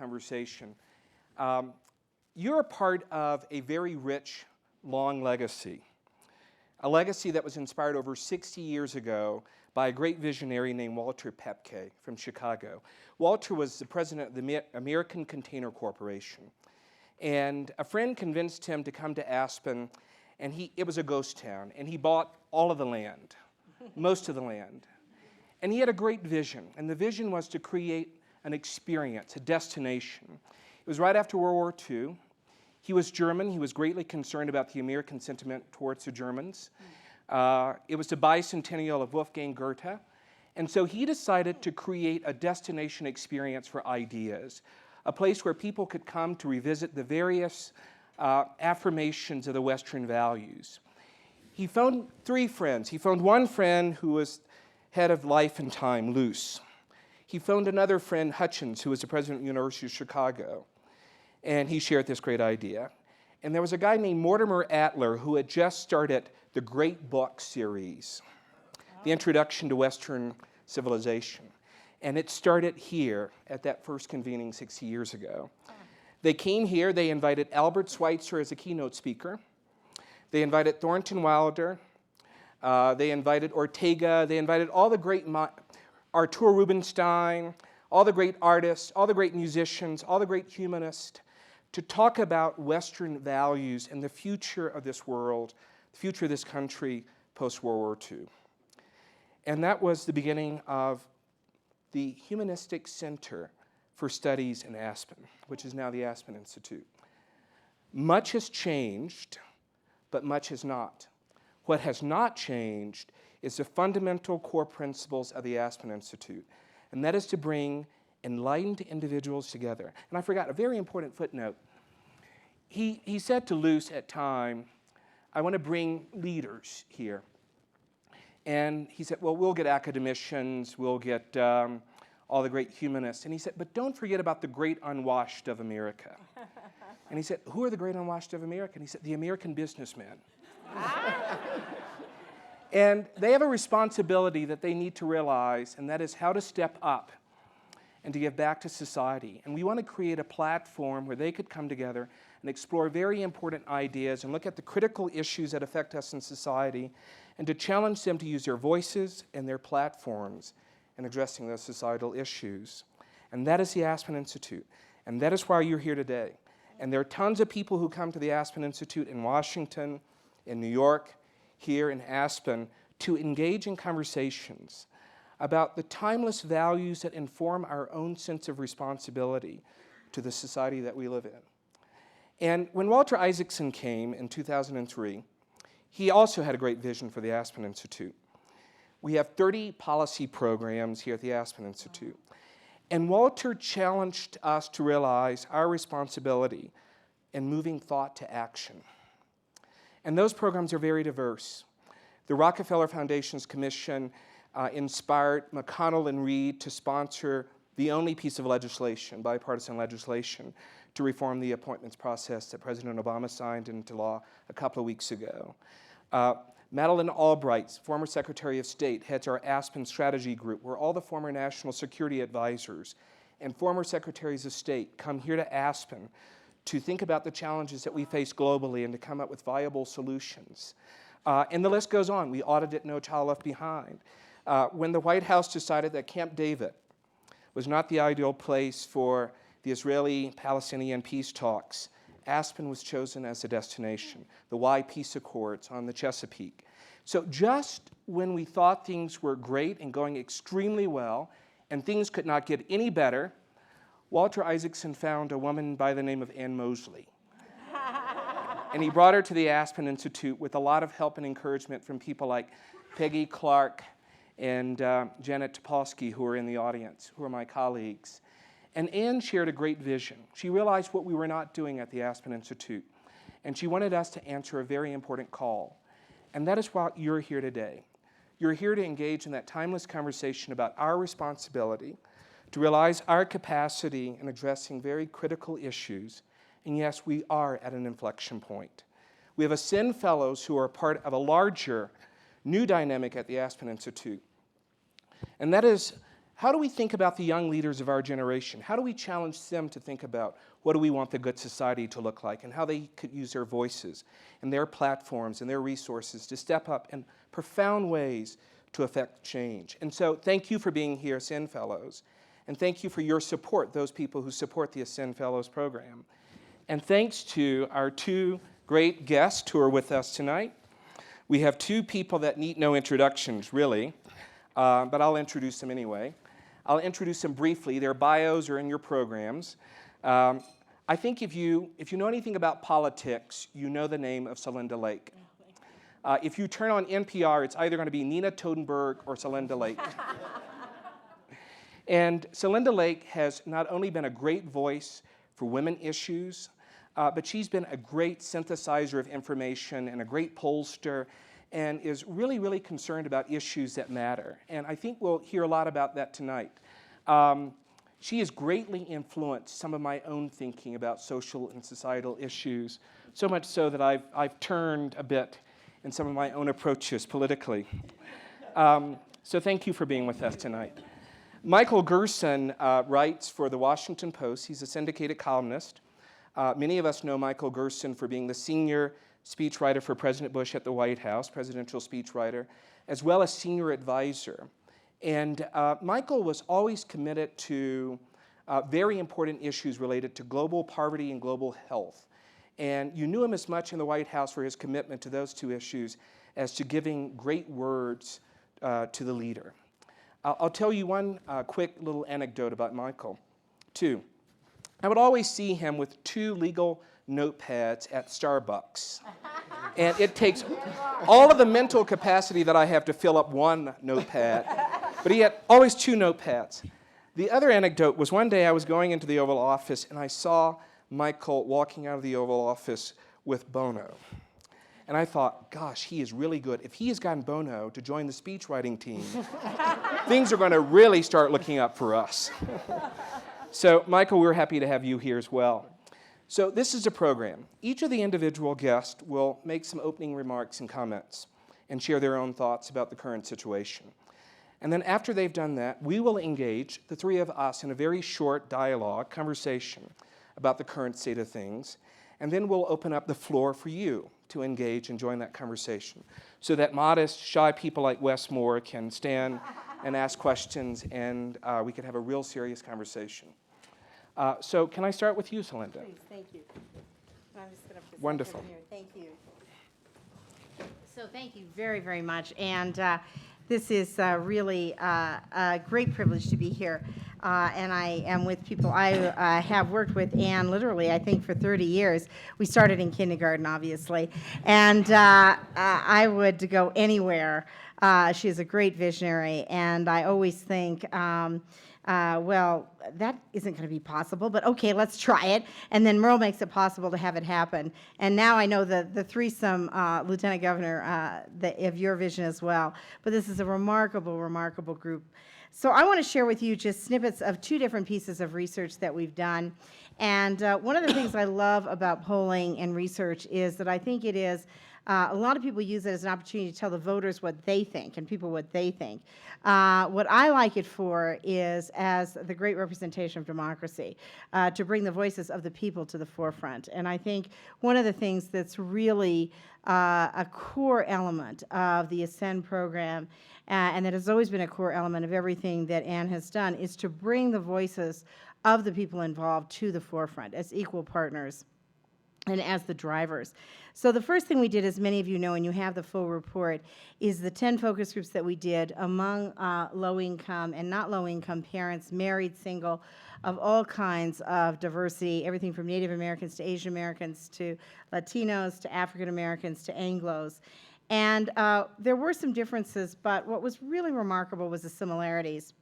conversation. You're a part of a very rich, long legacy. A legacy that was inspired over 60 years ago by a great visionary named Walter Pepke from Chicago. Walter was the president of the American Container Corporation. And a friend convinced him to come to Aspen, and it was a ghost town, and he bought all of the land, most of the land. And he had a great vision, and the vision was to create an experience, a destination. It was right after World War II. He was German. He was greatly concerned about the American sentiment towards the Germans. It was the bicentennial of Wolfgang Goethe. And so he decided to create a destination experience for ideas, a place where people could come to revisit the various affirmations of the Western values. He found three friends. He found one friend who was head of Life and Time, Luce. He found another friend, Hutchins, who was the president of the University of Chicago. And he shared this great idea. And there was a guy named Mortimer Adler who had just started the Great Book series, the Introduction to Western Civilization. And it started here at that first convening 60 years ago. They came here, they invited Albert Schweitzer as a keynote speaker. They invited Thornton Wilder. They invited Ortega. They invited all the great, Artur Rubinstein, all the great artists, all the great musicians, all the great humanists, to talk about Western values and the future of this world, the future of this country post-World War II. And that was the beginning of the Humanistic Center for Studies in Aspen, which is now the Aspen Institute. Much has changed, but much has not. What has not changed is the fundamental core principles of the Aspen Institute, and that is to bring enlightened individuals together. And I forgot a very important footnote. He said to Luce at time, I want to bring leaders here. And he said, well, we'll get academicians, we'll get all the great humanists. And he said, but don't forget about the great unwashed of America. And he said, who are the great unwashed of America? And he said, the American businessmen. And they have a responsibility that they need to realize, and that is how to step up and to give back to society. And we want to create a platform where they could come together and explore very important ideas and look at the critical issues that affect us in society and to challenge them to use their voices and their platforms in addressing those societal issues. And that is the Aspen Institute. And that is why you're here today. And there are tons of people who come to the Aspen Institute in Washington, in New York, here in Aspen, to engage in conversations about the timeless values that inform our own sense of responsibility to the society that we live in. And when Walter Isaacson came in 2003, he also had a great vision for the Aspen Institute. We have 30 policy programs here at the Aspen Institute. And Walter challenged us to realize our responsibility in moving thought to action. And those programs are very diverse. The Rockefeller Foundation's commission inspired McConnell and Reed to sponsor the only piece of legislation, bipartisan legislation, to reform the appointments process that President Obama signed into law a couple of weeks ago. Madeleine Albright, former Secretary of State, heads our Aspen Strategy Group, where all the former national security advisors and former secretaries of state come here to Aspen to think about the challenges that we face globally and to come up with viable solutions. And the list goes on. We audited No Child Left Behind. When the White House decided that Camp David was not the ideal place for the Israeli-Palestinian peace talks, Aspen was chosen as a destination. The Y Peace Accords on the Chesapeake. So just when we thought things were great and going extremely well, and things could not get any better, Walter Isaacson found a woman by the name of Ann Mosley. And he brought her to the Aspen Institute with a lot of help and encouragement from people like Peggy Clark and Janet Topolsky, who are in the audience, who are my colleagues. And Ann shared a great vision. She realized what we were not doing at the Aspen Institute, and she wanted us to answer a very important call. And that is why you're here today. You're here to engage in that timeless conversation about our responsibility to realize our capacity in addressing very critical issues. And yes, we are at an inflection point. We have Ascend Fellows who are part of a larger new dynamic at the Aspen Institute. And that is how do we think about the young leaders of our generation? How do we challenge them to think about what do we want the good society to look like and how they could use their voices and their platforms and their resources to step up in profound ways to affect change? And so thank you for being here, Ascend Fellows, and thank you for your support, those people who support the Ascend Fellows program. And thanks to our two great guests who are with us tonight. We have two people that need no introductions, really, but I'll introduce them anyway. I'll introduce them briefly. Their bios are in your programs. I think if you know anything about politics, you know the name of Celinda Lake. If you turn on NPR, it's either going to be Nina Totenberg or Celinda Lake. And Celinda Lake has not only been a great voice for women issues, but she's been a great synthesizer of information and a great pollster and is really, really concerned about issues that matter. And I think we'll hear a lot about that tonight. She has greatly influenced some of my own thinking about social and societal issues, so much so that I've turned a bit in some of my own approaches politically. So thank you for being with us tonight. Michael Gerson writes for the Washington Post. He's a syndicated columnist. Many of us know Michael Gerson for being the senior speechwriter for President Bush at the White House, presidential speechwriter, as well as senior advisor. And Michael was always committed to very important issues related to global poverty and global health. And you knew him as much in the White House for his commitment to those two issues as to giving great words to the leader. I'll tell you one quick little anecdote about Michael, too. I would always see him with two legal notepads at Starbucks. And it takes all of the mental capacity that I have to fill up one notepad. But he had always two notepads. The other anecdote was one day I was going into the Oval Office and I saw Michael walking out of the Oval Office with Bono. And I thought, gosh, he is really good. If he has gotten Bono to join the speechwriting team, things are going to really start looking up for us. So, Michael, we're happy to have you here as well. So this is a program. Each of the individual guests will make some opening remarks and comments and share their own thoughts about the current situation. And then after they've done that, we will engage, the three of us, in a very short dialogue, conversation about the current state of things. And then we'll open up the floor for you to engage and join that conversation so that modest, shy people like Wes Moore can stand and ask questions and we could have a real serious conversation. So can I start with you, Celinda? Please, thank you. I'm just going to Wonderful. Here. Thank you. So thank you very, very much. And this is really a great privilege to be here. And I am with people I have worked with Anne literally, I think, for 30 years. We started in kindergarten, obviously. And I would go anywhere. She is a great visionary. And I always think, well, that isn't going to be possible, but okay, let's try it. And then Merle makes it possible to have it happen. And now I know the threesome Lieutenant Governor of your vision as well. But this is a remarkable, remarkable group. So I want to share with you just snippets of two different pieces of research that we've done. And one of the things I love about polling and research is that I think it is a lot of people use it as an opportunity to tell the voters what they think and people what they think. What I like it for is as the great representation of democracy, to bring the voices of the people to the forefront. And I think one of the things that's really a core element of the Ascend program, and that has always been a core element of everything that Anne has done, is to bring the voices of the people involved to the forefront as equal partners and as the drivers. So the first thing we did, as many of you know, and you have the full report, is the 10 focus groups that we did among low-income and not low-income parents, married, single, of all kinds of diversity, everything from Native Americans to Asian Americans to Latinos to African Americans to Anglos. And there were some differences, but what was really remarkable was the similarities.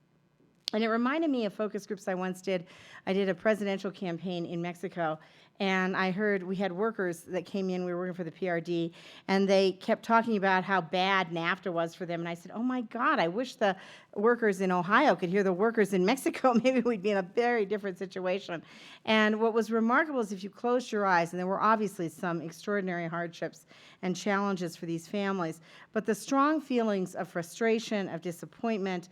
And it reminded me of focus groups I once did. I did a presidential campaign in Mexico, and I heard we had workers that came in, we were working for the PRD, and they kept talking about how bad NAFTA was for them. And I said, oh my God, I wish the workers in Ohio could hear the workers in Mexico, maybe we'd be in a very different situation. And what was remarkable is if you closed your eyes, and there were obviously some extraordinary hardships and challenges for these families, but the strong feelings of frustration, of disappointment,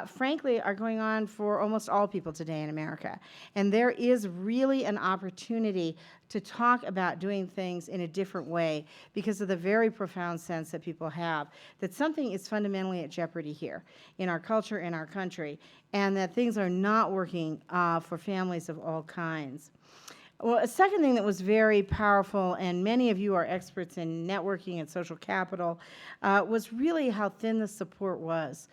frankly, are going on for almost all people today in America. And there is really an opportunity to talk about doing things in a different way because of the very profound sense that people have that something is fundamentally at jeopardy here in our culture, in our country, and that things are not working for families of all kinds. Well, a second thing that was very powerful, and many of you are experts in networking and social capital, was really how thin the support was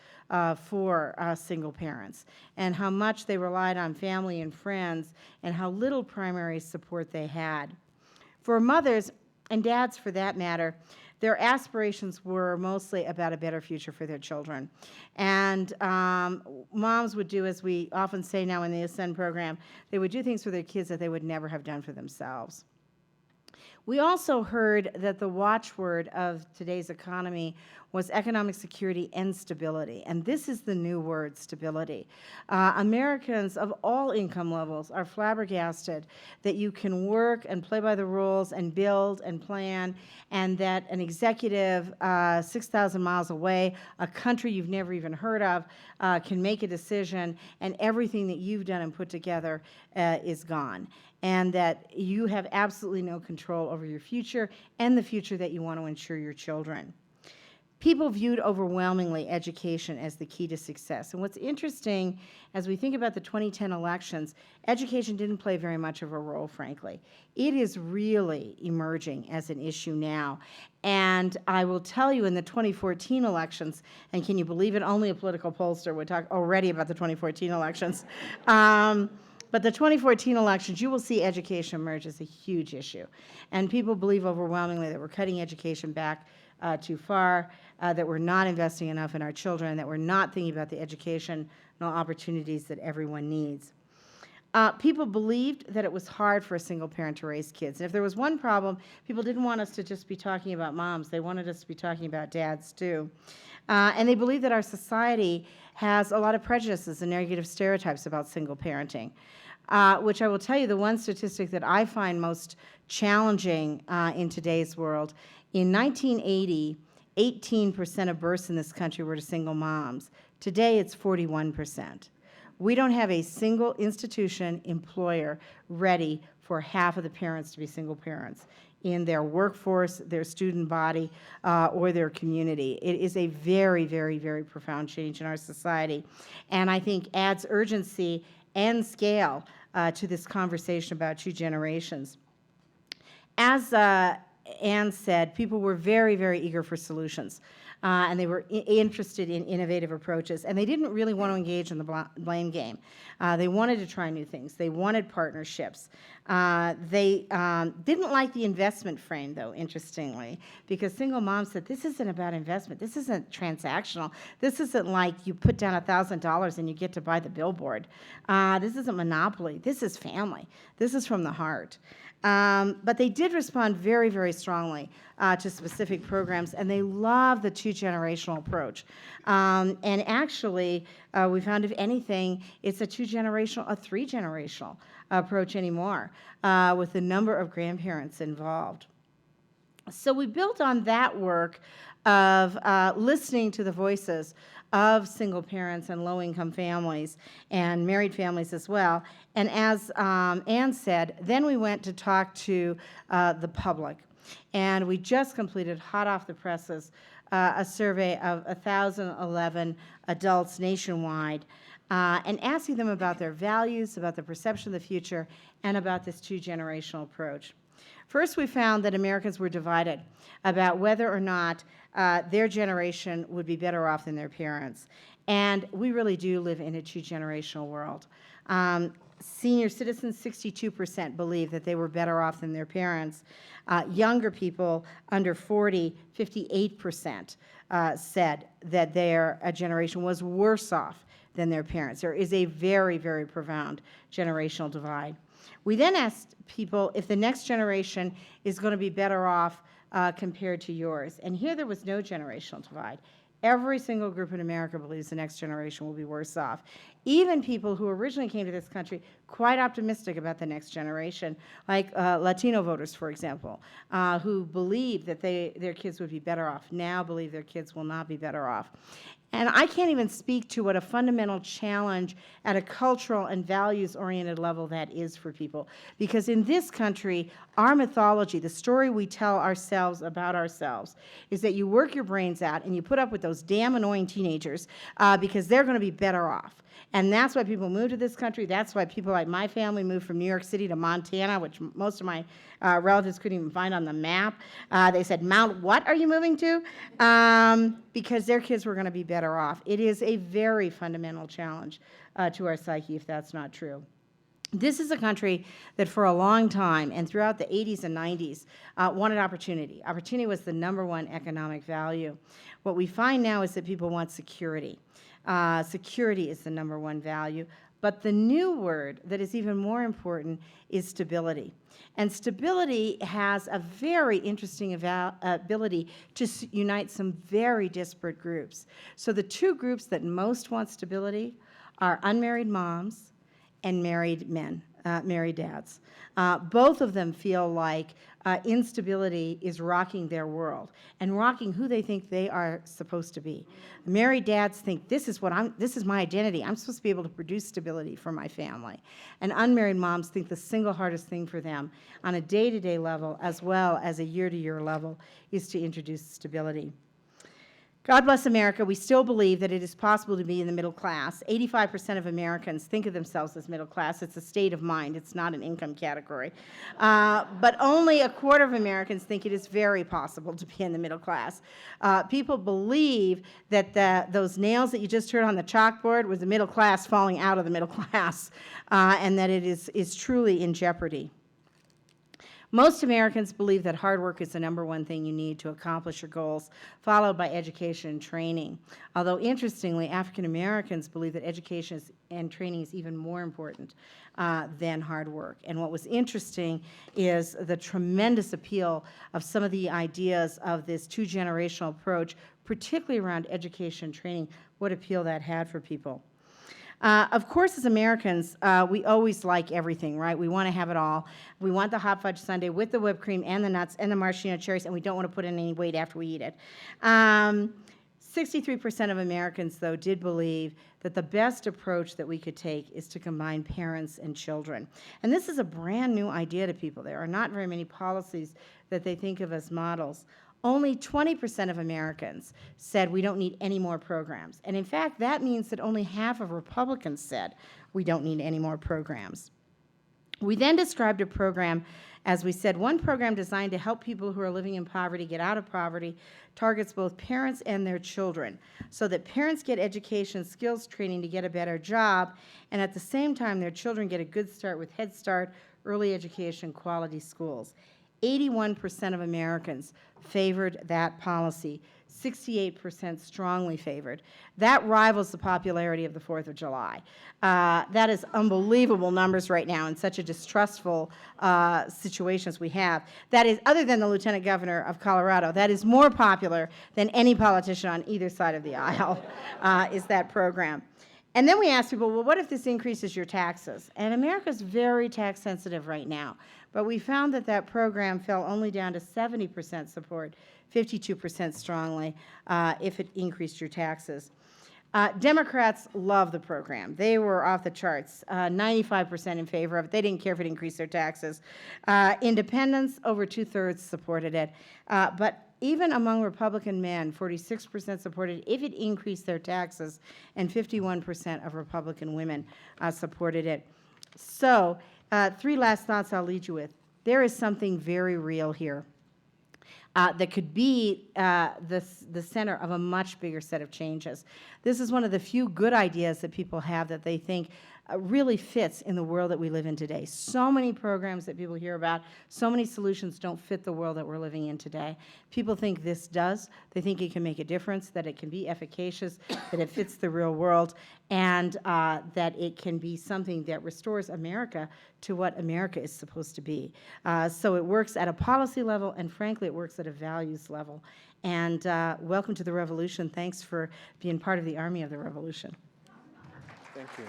for single parents and how much they relied on family and friends and how little primary support they had. For mothers, and dads for that matter, their aspirations were mostly about a better future for their children. And moms would do, as we often say now in the Ascend program, they would do things for their kids that they would never have done for themselves. We also heard that the watchword of today's economy was economic security and stability. And this is the new word, stability. Americans of all income levels are flabbergasted that you can work and play by the rules and build and plan, and that an executive 6,000 miles away, a country you've never even heard of, can make a decision, and everything that you've done and put together is gone. And that you have absolutely no control over your future and the future that you want to ensure your children. People viewed overwhelmingly education as the key to success. And what's interesting, as we think about the 2010 elections, education didn't play very much of a role, frankly. It is really emerging as an issue now. And I will tell you in the 2014 elections, and can you believe it, only a political pollster would talk already about the 2014 elections. But the 2014 elections, you will see education emerge as a huge issue. And people believe overwhelmingly that we're cutting education back too far, that we're not investing enough in our children, that we're not thinking about the educational opportunities that everyone needs. People believed that it was hard for a single parent to raise kids. And if there was one problem, people didn't want us to just be talking about moms. They wanted us to be talking about dads, too. And they believe that our society has a lot of prejudices and negative stereotypes about single parenting, which I will tell you, the one statistic that I find most challenging in today's world, in 1980, 18% of births in this country were to single moms. Today, it's 41%. We don't have a single institution, employer, ready for half of the parents to be single parents in their workforce, their student body, or their community. It is a very, very, very profound change in our society, and I think adds urgency and scale to this conversation about two generations. As Anne said, people were very, very eager for solutions, and they were interested in innovative approaches, and they didn't really want to engage in the blame game. They wanted to try new things. They wanted partnerships. They didn't like the investment frame, though, interestingly, because single moms said, this isn't about investment. This isn't transactional. This isn't like you put down $1,000 and you get to buy the billboard. This isn't monopoly. This is family. This is from the heart. But they did respond very, very strongly to specific programs, and they love the two-generational approach. And actually, we found, if anything, it's a two-generational, a three-generational approach anymore, with the number of grandparents involved. So we built on that work of listening to the voices of single parents and low-income families and married families as well. And as Anne said, then we went to talk to the public. And we just completed, hot off the presses, a survey of 1,011 adults nationwide, and asking them about their values, about the perception of the future, and about this two-generational approach. First, we found that Americans were divided about whether or not their generation would be better off than their parents. And we really do live in a two-generational world. Senior citizens, 62% believe that they were better off than their parents. Younger people, under 40, 58% said that their generation was worse off than their parents. There is a very, very profound generational divide. We then asked people if the next generation is going to be better off compared to yours. And here there was no generational divide. Every single group in America believes the next generation will be worse off. Even people who originally came to this country quite optimistic about the next generation, like Latino voters, for example, who believed that their kids would be better off, now believe their kids will not be better off. And I can't even speak to what a fundamental challenge at a cultural and values-oriented level that is for people. Because in this country, our mythology, the story we tell ourselves about ourselves, is that you work your brains out and you put up with those damn annoying teenagers because they're going to be better off. And that's why people move to this country. That's why people like my family moved from New York City to Montana, which most of my relatives couldn't even find on the map. They said, Mount, what are you moving to? Because their kids were going to be better off. It is a very fundamental challenge to our psyche if that's not true. This is a country that for a long time, and throughout the 80s and 90s, wanted opportunity. Opportunity was the #1 economic value. What we find now is that people want security. Security is the #1 value. But the new word that is even more important is stability. And stability has a very interesting ability to unite some very disparate groups. So the two groups that most want stability are unmarried moms and married men, married dads. Both of them feel like instability is rocking their world and rocking who they think they are supposed to be. Married dads think this is my identity. I'm supposed to be able to produce stability for my family. And unmarried moms think the single hardest thing for them on a day-to-day level as well as a year-to-year level is to introduce stability. God bless America, we still believe that it is possible to be in the middle class. 85% of Americans think of themselves as middle class. It's a state of mind. It's not an income category. But only a quarter of Americans think it is very possible to be in the middle class. People believe that those nails that you just heard on the chalkboard was the middle class falling out of the middle class, and that it is truly in jeopardy. Most Americans believe that hard work is the #1 thing you need to accomplish your goals, followed by education and training. Although, interestingly, African Americans believe that education and training is even more important than hard work. And what was interesting is the tremendous appeal of some of the ideas of this two-generational approach, particularly around education and training, what appeal that had for people. Of course, as Americans, we always like everything, right? We want to have it all. We want the hot fudge sundae with the whipped cream and the nuts and the maraschino cherries, and we don't want to put in any weight after we eat it. 63% of Americans, though, did believe that the best approach that we could take is to combine parents and children. And this is a brand new idea to people. There are not very many policies that they think of as models. Only 20% of Americans said we don't need any more programs. And in fact, that means that only half of Republicans said we don't need any more programs. We then described a program, as we said, one program designed to help people who are living in poverty get out of poverty, targets both parents and their children, so that parents get education, skills training to get a better job, and at the same time their children get a good start with Head Start, early education, quality schools. 81% of Americans favored that policy. 68% strongly favored. That rivals the popularity of the 4th of July. That is unbelievable numbers right now in such a distrustful situation as we have. That is, other than the Lieutenant Governor of Colorado, that is more popular than any politician on either side of the aisle, is that program. And then we asked people, well, what if this increases your taxes? And America's very tax sensitive right now. But we found that that program fell only down to 70% support, 52% strongly, if it increased your taxes. Democrats love the program. They were off the charts, 95% in favor of it. They didn't care if it increased their taxes. Independents, over 2/3 supported it. But even among Republican men, 46% supported if it increased their taxes, and 51% of Republican women supported it. So, 3 last thoughts I'll leave you with. There is something very real here that could be the center of a much bigger set of changes. This is one of the few good ideas that people have that they think really fits in the world that we live in today. So many programs that people hear about, so many solutions don't fit the world that we're living in today. People think this does. They think it can make a difference, that it can be efficacious, that it fits the real world, and that it can be something that restores America to what America is supposed to be. So it works at a policy level, and frankly, it works at a values level. And welcome to the revolution. Thanks for being part of the army of the revolution. Thank you.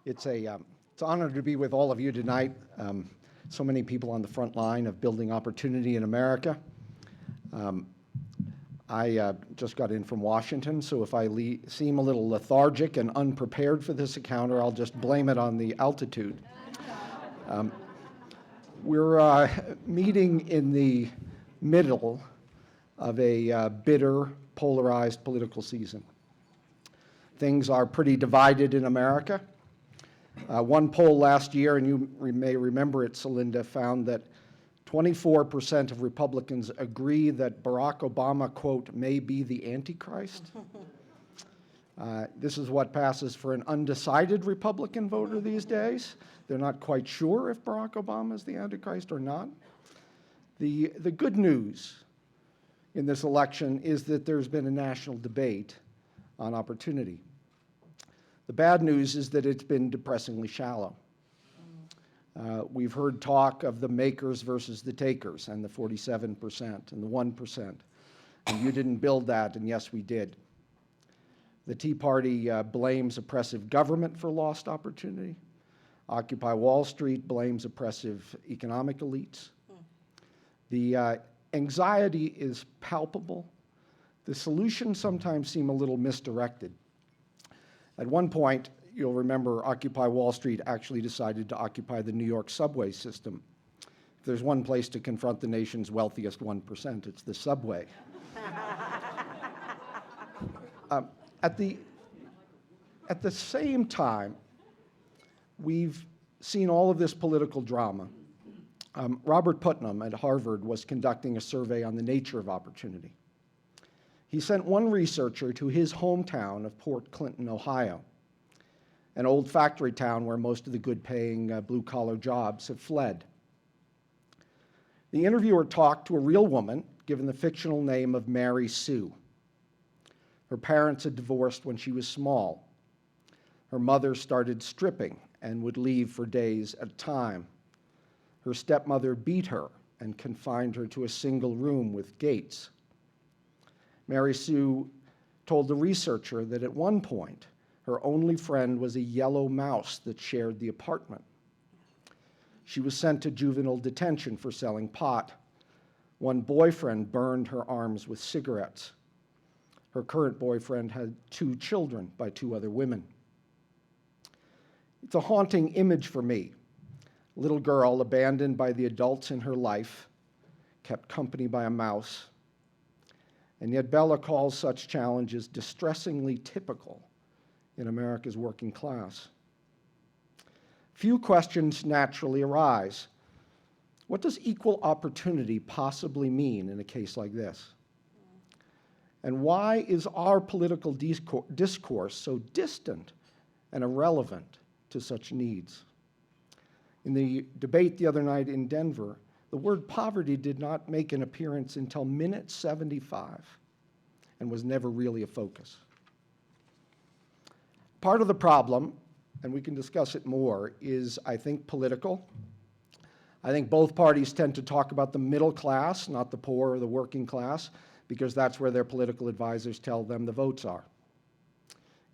It's an honor to be with all of you tonight. So many people on the front line of building opportunity in America. I just got in from Washington, so if I seem a little lethargic and unprepared for this encounter, I'll just blame it on the altitude. We're meeting in the middle of a bitter, polarized political season. Things are pretty divided in America. One poll last year, and you may remember it, Celinda, found that 24% of Republicans agree that Barack Obama, quote, may be the Antichrist. This is what passes for an undecided Republican voter these days. They're not quite sure if Barack Obama is the Antichrist or not. The good news in this election is that there's been a national debate on opportunity. The bad news is that it's been depressingly shallow. We've heard talk of the makers versus the takers and the 47% and the 1%. And you didn't build that, and yes, we did. The Tea Party blames oppressive government for lost opportunity. Occupy Wall Street blames oppressive economic elites. The anxiety is palpable. The solutions sometimes seem a little misdirected. At one point, you'll remember, Occupy Wall Street actually decided to occupy the New York subway system. If there's one place to confront the nation's wealthiest 1%, it's the subway. At the same time, we've seen all of this political drama. Robert Putnam at Harvard was conducting a survey on the nature of opportunity. He sent one researcher to his hometown of Port Clinton, Ohio, an old factory town where most of the good-paying blue-collar jobs have fled. The interviewer talked to a real woman given the fictional name of Mary Sue. Her parents had divorced when she was small. Her mother started stripping and would leave for days at a time. Her stepmother beat her and confined her to a single room with gates. Mary Sue told the researcher that at one point, her only friend was a yellow mouse that shared the apartment. She was sent to juvenile detention for selling pot. One boyfriend burned her arms with cigarettes. Her current boyfriend had 2 children by 2 other women. It's a haunting image for me. A little girl abandoned by the adults in her life, kept company by a mouse. And yet Bella calls such challenges distressingly typical in America's working class. Few questions naturally arise. What does equal opportunity possibly mean in a case like this? And why is our political discourse so distant and irrelevant to such needs? In the debate the other night in Denver, the word poverty did not make an appearance until minute 75 and was never really a focus. Part of the problem, and we can discuss it more, is, I think, political. I think both parties tend to talk about the middle class, not the poor or the working class, because that's where their political advisors tell them the votes are.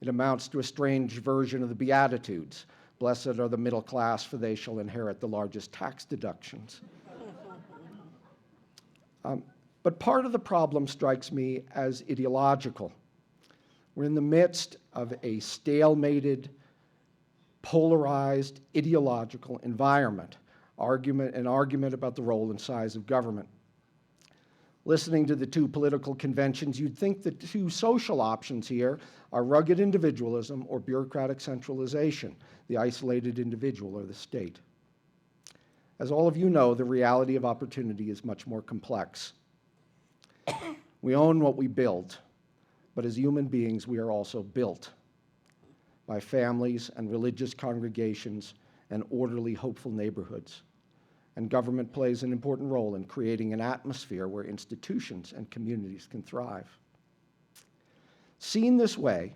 It amounts to a strange version of the Beatitudes. Blessed are the middle class, for they shall inherit the largest tax deductions. But part of the problem strikes me as ideological. We're in the midst of a stalemated, polarized, ideological environment, an argument about the role and size of government. Listening to the two political conventions, you'd think the two social options here are rugged individualism or bureaucratic centralization, the isolated individual or the state. As all of you know, the reality of opportunity is much more complex. We own what we build, but as human beings, we are also built by families and religious congregations and orderly, hopeful neighborhoods. And government plays an important role in creating an atmosphere where institutions and communities can thrive. Seen this way,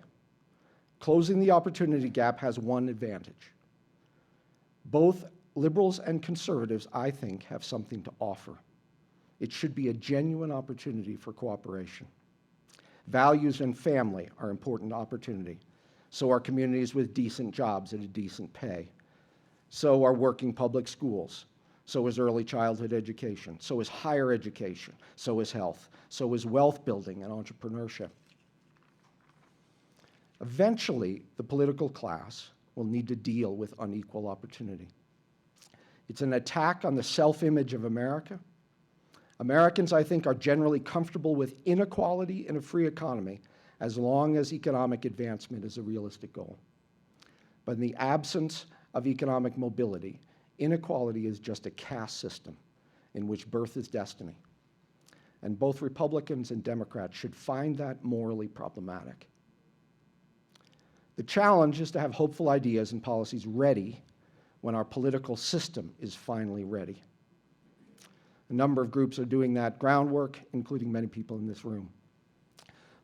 closing the opportunity gap has one advantage. Both liberals and conservatives, I think, have something to offer. It should be a genuine opportunity for cooperation. Values and family are important opportunity. So are communities with decent jobs at a decent pay. So are working public schools. So is early childhood education. So is higher education. So is health. So is wealth building and entrepreneurship. Eventually, the political class will need to deal with unequal opportunity. It's an attack on the self-image of America. Americans, I think, are generally comfortable with inequality in a free economy as long as economic advancement is a realistic goal. But in the absence of economic mobility, inequality is just a caste system in which birth is destiny. And both Republicans and Democrats should find that morally problematic. The challenge is to have hopeful ideas and policies ready when our political system is finally ready. A number of groups are doing that groundwork, including many people in this room.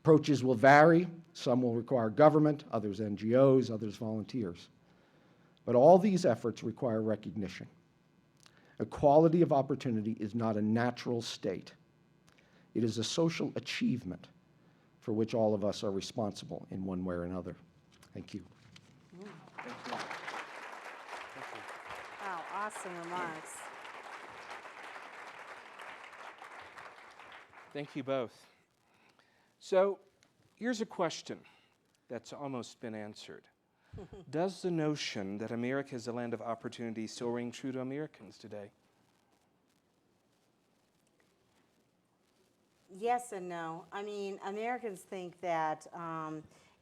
Approaches will vary. Some will require government, others NGOs, others volunteers. But all these efforts require recognition. Equality of opportunity is not a natural state. It is a social achievement for which all of us are responsible in one way or another. Thank you. Thank you. Wow, awesome remarks. Thank you both. So here's a question that's almost been answered. Does the notion that America is a land of opportunity still ring true to Americans today? Yes and no. I mean, Americans think that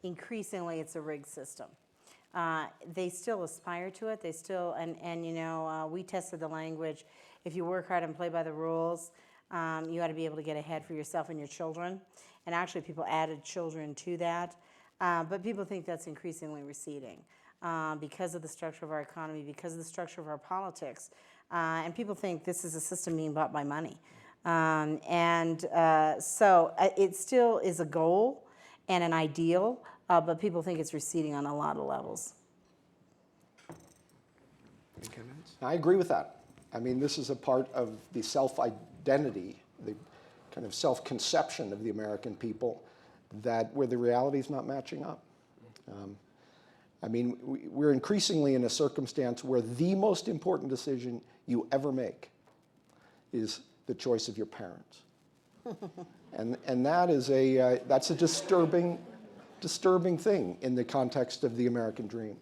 increasingly it's a rigged system. They still aspire to it. They still, and you know, we tested the language. If you work hard and play by the rules, you ought to be able to get ahead for yourself and your children. And actually, people added children to that. But people think that's increasingly receding because of the structure of our economy, because of the structure of our politics. And people think this is a system being bought by money. So it still is a goal and an ideal, but people think it's receding on a lot of levels. Any comments? I agree with that. I mean, this is a part of the self-identity, the kind of self-conception of the American people, that where the reality is not matching up. I mean, we're increasingly in a circumstance where the most important decision you ever make is the choice of your parents. And that is that's a disturbing thing in the context of the American dream.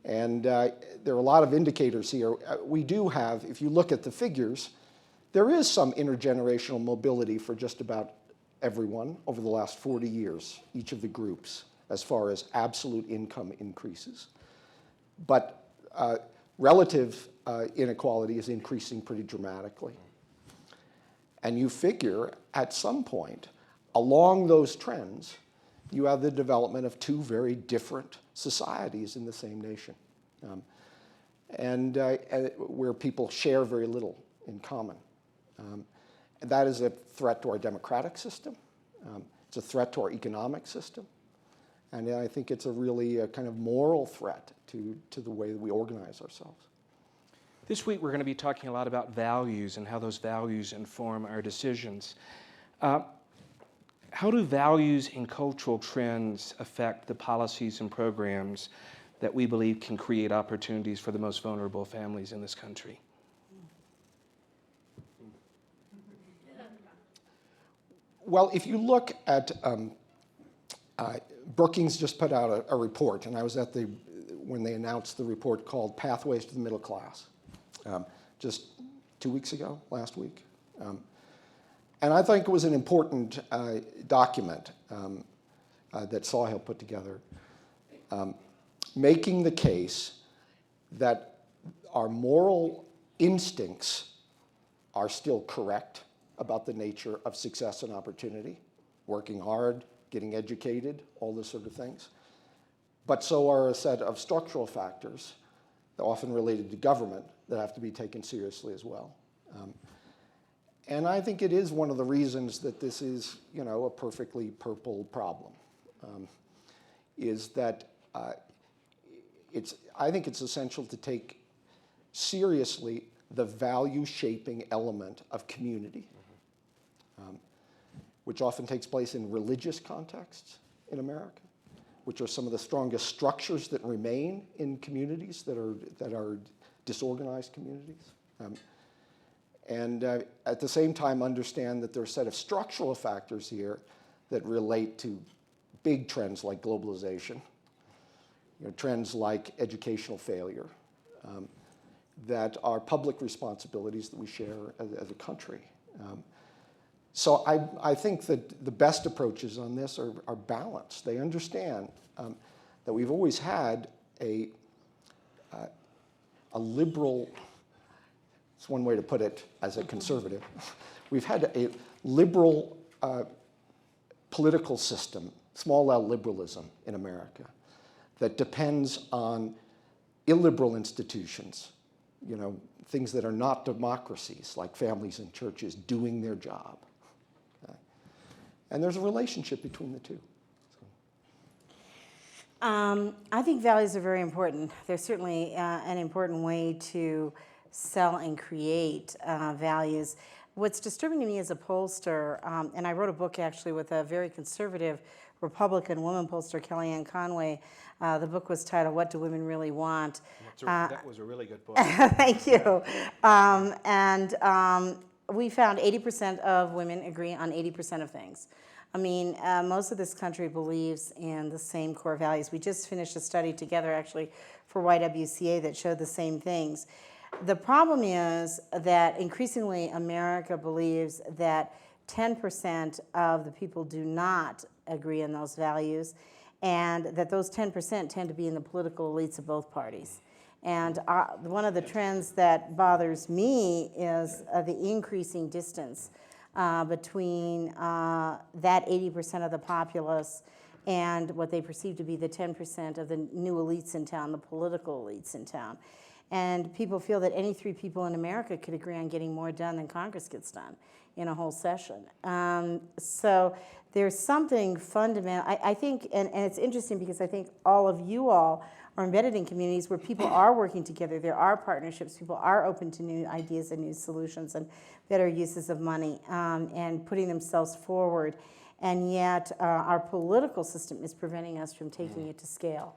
There are a lot of indicators here. We do have, if you look at the figures, there is some intergenerational mobility for just about everyone over the last 40 years, each of the groups, as far as absolute income increases. But relative inequality is increasing pretty dramatically. And you figure at some point, along those trends, you have the development of two very different societies in the same nation, where people share very little in common. And that is a threat to our democratic system. It's a threat to our economic system. And I think it's a really kind of moral threat to the way that we organize ourselves. This week we're going to be talking a lot about values and how those values inform our decisions. How do values and cultural trends affect the policies and programs that we believe can create opportunities for the most vulnerable families in this country? Well, if you look at, Brookings just put out a report, and I was at when they announced the report called Pathways to the Middle Class, just 2 weeks ago, last week. And I think it was an important document that Sahil put together, making the case that our moral instincts are still correct about the nature of success and opportunity, working hard, getting educated, all those sort of things. But so are a set of structural factors, often related to government, that have to be taken seriously as well. And I think it is one of the reasons that this is, a perfectly purple problem, is that I think it's essential to take seriously the value-shaping element of community, which often takes place in religious contexts in America, which are some of the strongest structures that remain in communities that are disorganized communities. And at the same time understand that there are a set of structural factors here that relate to big trends like globalization, trends like educational failure, that are public responsibilities that we share as a country. So I think that the best approaches on this are balanced. They understand that we've always had a liberal, it's one way to put it as a conservative, we've had a liberal political system, small L liberalism in America, that depends on illiberal institutions, things that are not democracies, like families and churches doing their job. Okay? And there's a relationship between the two. I think values are very important. They're certainly an important way to sell and create values. What's disturbing to me as a pollster, and I wrote a book actually with a very conservative Republican woman pollster, Kellyanne Conway. The book was titled, "What Do Women Really Want?" That was a really good book. Thank you. We found 80% of women agree on 80% of things. I mean, most of this country believes in the same core values. We just finished a study together, actually, for YWCA that showed the same things. The problem is that increasingly America believes that 10% of the people do not agree on those values, and that those 10% tend to be in the political elites of both parties. And one of the trends that bothers me is the increasing distance between that 80% of the populace and what they perceive to be the 10% of the new elites in town, the political elites in town. And people feel that any three people in America could agree on getting more done than Congress gets done in a whole session. So there's something fundamental. I think, and it's interesting because I think all of you all are embedded in communities where people are working together. There are partnerships. People are open to new ideas and new solutions and better uses of money and putting themselves forward. And yet our political system is preventing us from taking it to scale.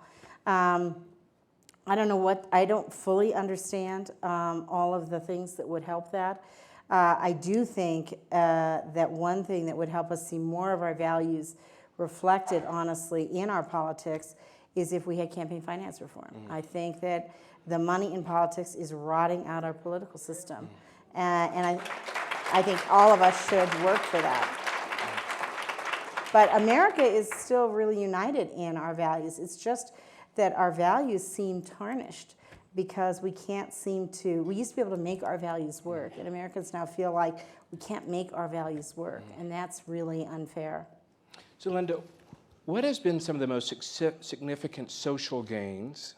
I don't know what, I don't fully understand all of the things that would help that. I do think that one thing that would help us see more of our values reflected honestly in our politics is if we had campaign finance reform. I think that the money in politics is rotting out our political system. And I think all of us should work for that. But America is still really united in our values. It's just that our values seem tarnished because we can't seem to, we used to be able to make our values work, and Americans now feel like we can't make our values work, and that's really unfair. So Linda, what has been some of the most significant social gains,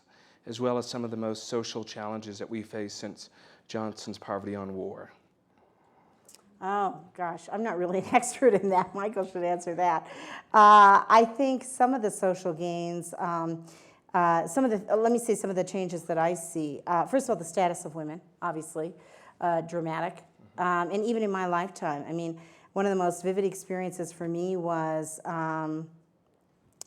as well as some of the most social challenges that we face since Johnson's Poverty on War? Oh, gosh, I'm not really an expert in that. Michael should answer that. I think some of the social gains, let me say some of the changes that I see. First of all, the status of women, obviously, dramatic. And even in my lifetime, I mean, one of the most vivid experiences for me was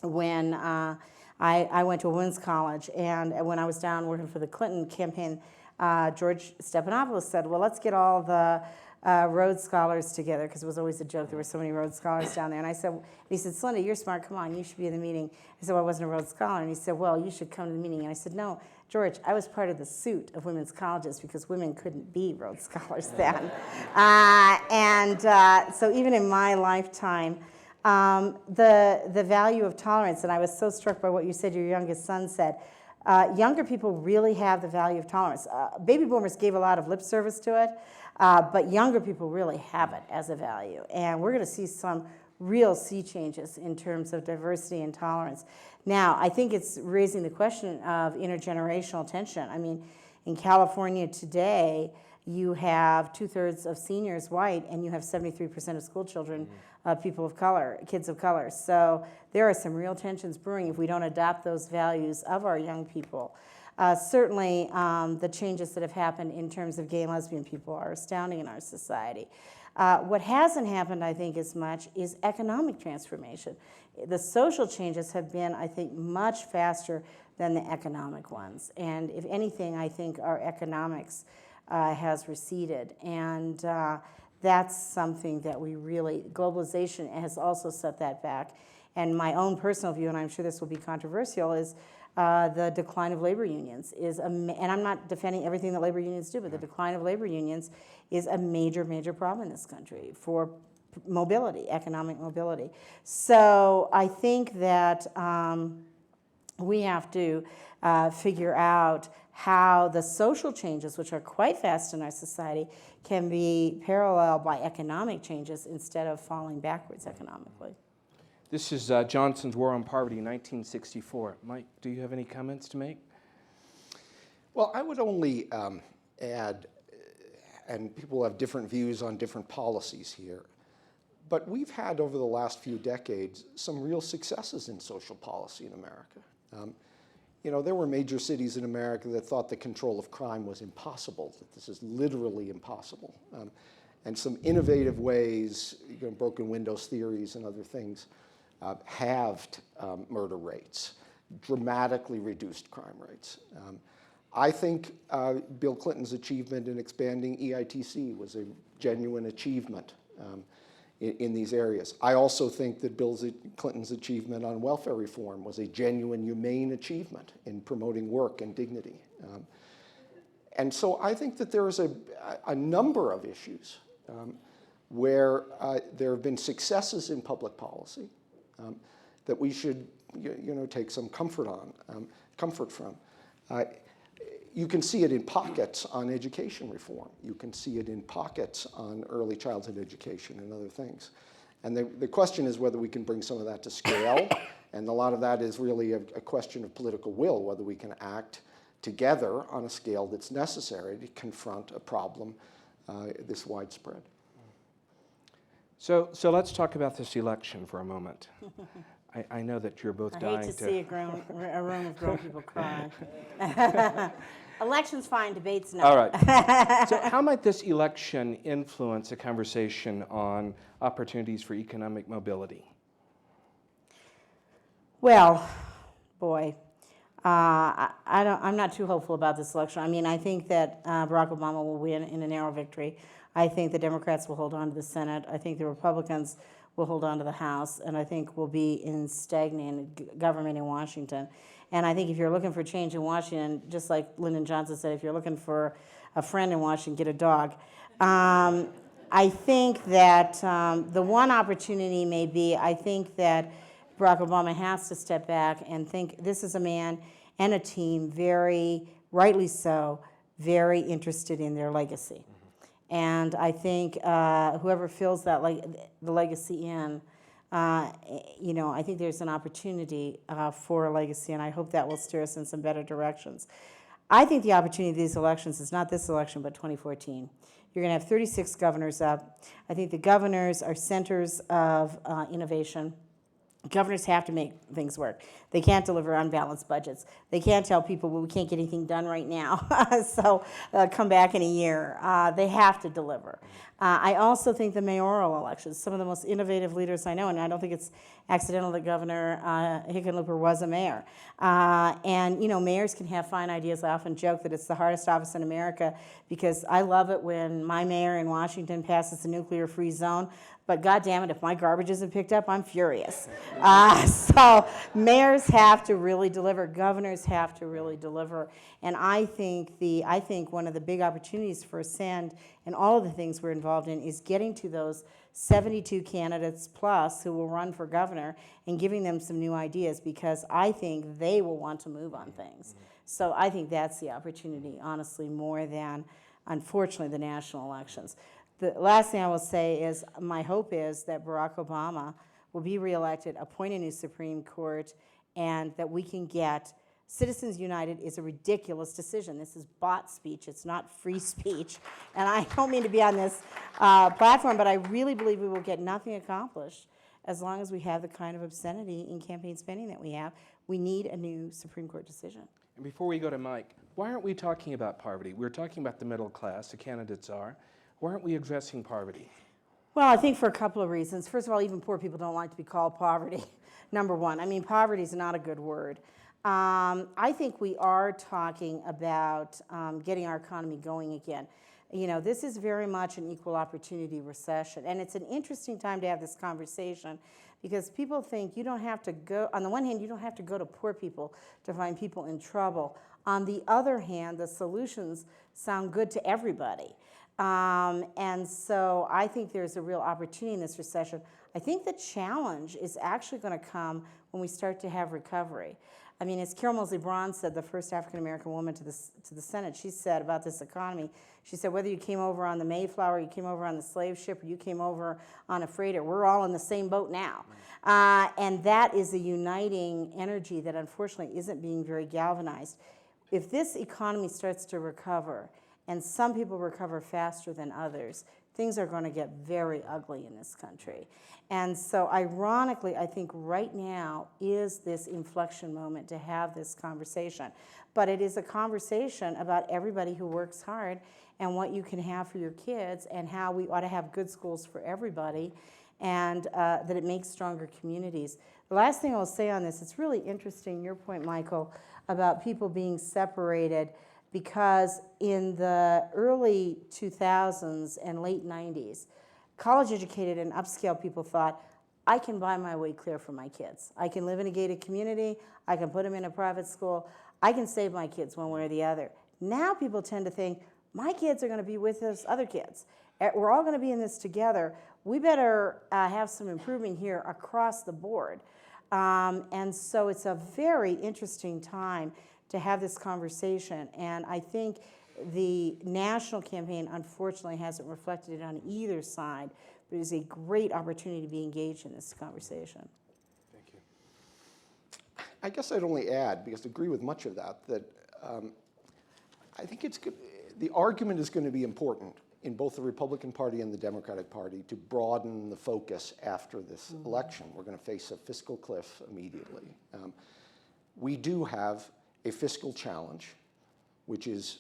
when I went to a women's college, and when I was down working for the Clinton campaign, George Stephanopoulos said, well, let's get all the Rhodes Scholars together, because it was always a joke, there were so many Rhodes Scholars down there. And he said, Celinda, you're smart, come on, you should be in the meeting. I said, well, I wasn't a Rhodes Scholar. And he said, well, you should come to the meeting. And I said, no, George, I was part of the suit of women's colleges because women couldn't be Rhodes Scholars then. So even in my lifetime, the value of tolerance, and I was so struck by what you said, your youngest son said, younger people really have the value of tolerance. Baby boomers gave a lot of lip service to it, but younger people really have it as a value. And we're going to see some real sea changes in terms of diversity and tolerance. Now, I think it's raising the question of intergenerational tension. I mean, in California today, you have 2/3 of seniors white, and you have 73% of school children people of color, kids of color. So there are some real tensions brewing if we don't adopt those values of our young people. Certainly, the changes that have happened in terms of gay and lesbian people are astounding in our society. What hasn't happened, I think, as much is economic transformation. The social changes have been, I think, much faster than the economic ones. And if anything, I think our economics has receded. And that's something that we really, globalization has also set that back. And my own personal view, and I'm sure this will be controversial, is the decline of labor unions is, and I'm not defending everything that labor unions do, but the decline of labor unions is a major, major problem in this country for mobility, economic mobility. So I think that we have to figure out how the social changes, which are quite fast in our society, can be paralleled by economic changes instead of falling backwards economically. This is Johnson's War on Poverty, 1964. Mike, do you have any comments to make? Well, I would only add, and people have different views on different policies here, but we've had over the last few decades some real successes in social policy in America. You know, there were major cities in America that thought the control of crime was impossible, that this is literally impossible. And some innovative ways, broken windows theories and other things, halved murder rates, dramatically reduced crime rates. I think Bill Clinton's achievement in expanding EITC was a genuine achievement in these areas. I also think that Bill Clinton's achievement on welfare reform was a genuine, humane achievement in promoting work and dignity. And so I think that there is a number of issues where there have been successes in public policy that we should, take some comfort from. You can see it in pockets on education reform. You can see it in pockets on early childhood education and other things. And the question is whether we can bring some of that to scale, and a lot of that is really a question of political will, whether we can act together on a scale that's necessary to confront a problem this widespread. So let's talk about this election for a moment. I know that you're both dying I hate to see a room of grown people cry. Election's fine, debate's not. All right. So how might this election influence a conversation on opportunities for economic mobility? Well, boy, I'm not too hopeful about this election. I mean, I think that Barack Obama will win in a narrow victory. I think the Democrats will hold on to the Senate. I think the Republicans will hold on to the House, and I think we'll be in stagnant government in Washington. And I think if you're looking for change in Washington, just like Lyndon Johnson said, if you're looking for a friend in Washington, get a dog. I think that the one opportunity may be, I think that Barack Obama has to step back and think this is a man and a team, very rightly so, very interested in their legacy. And I think whoever fills that the legacy in, I think there's an opportunity for a legacy, and I hope that will steer us in some better directions. I think the opportunity of these elections is not this election, but 2014. You're going to have 36 governors up. I think the governors are centers of innovation. Governors have to make things work. They can't deliver unbalanced budgets. They can't tell people, well, we can't get anything done right now, so come back in a year. They have to deliver. I also think the mayoral elections, some of the most innovative leaders I know, and I don't think it's accidental that Governor Hickenlooper was a mayor. And you know, mayors can have fine ideas. I often joke that it's the hardest office in America because I love it when my mayor in Washington passes a nuclear-free zone. But God damn it, if my garbage isn't picked up, I'm furious. So mayors have to really deliver. Governors have to really deliver. And I think one of the big opportunities for Ascend and all of the things we're involved in is getting to those 72 candidates plus who will run for governor and giving them some new ideas, because I think they will want to move on things. So I think that's the opportunity, honestly, more than, unfortunately, the national elections. The last thing I will say is my hope is that Barack Obama will be reelected, appoint a new Supreme Court, and that we can get Citizens United is a ridiculous decision. This is bot speech. It's not free speech. And I don't mean to be on this platform, but I really believe we will get nothing accomplished as long as we have the kind of obscenity in campaign spending that we have. We need a new Supreme Court decision. And before we go to Mike, why aren't we talking about poverty? We're talking about the middle class, the candidates are. Why aren't we addressing poverty? Well, I think for a couple of reasons. First of all, even poor people don't like to be called poverty, number one. I mean, poverty is not a good word. I think we are talking about getting our economy going again. You know, this is very much an equal opportunity recession. And it's an interesting time to have this conversation because people think you don't have to go, on the one hand, you don't have to go to poor people to find people in trouble. On the other hand, the solutions sound good to everybody. And so I think there's a real opportunity in this recession. I think the challenge is actually going to come when we start to have recovery. I mean, as Carol Moseley Braun said, the first African-American woman to the Senate, she said about this economy, she said, whether you came over on the Mayflower, you came over on the slave ship, or you came over on a freighter, we're all in the same boat now. And that is a uniting energy that unfortunately isn't being very galvanized. If this economy starts to recover, and some people recover faster than others, things are going to get very ugly in this country. And so ironically, I think right now is this inflection moment to have this conversation. But it is a conversation about everybody who works hard and what you can have for your kids and how we ought to have good schools for everybody and that it makes stronger communities. The last thing I'll say on this, it's really interesting, your point, Michael, about people being separated, because in the early 2000s and late 90s, college-educated and upscale people thought, I can buy my way clear for my kids. I can live in a gated community. I can put them in a private school. I can save my kids one way or the other. Now people tend to think, my kids are going to be with those other kids. We're all going to be in this together. We better have some improvement here across the board. And so it's a very interesting time to have this conversation. And I think the national campaign, unfortunately, hasn't reflected it on either side, but it is a great opportunity to be engaged in this conversation. Thank you. I guess I'd only add, because I agree with much of that, that I think it's good. The argument is going to be important in both the Republican Party and the Democratic Party to broaden the focus after this election. We're going to face a fiscal cliff immediately. We do have a fiscal challenge, which is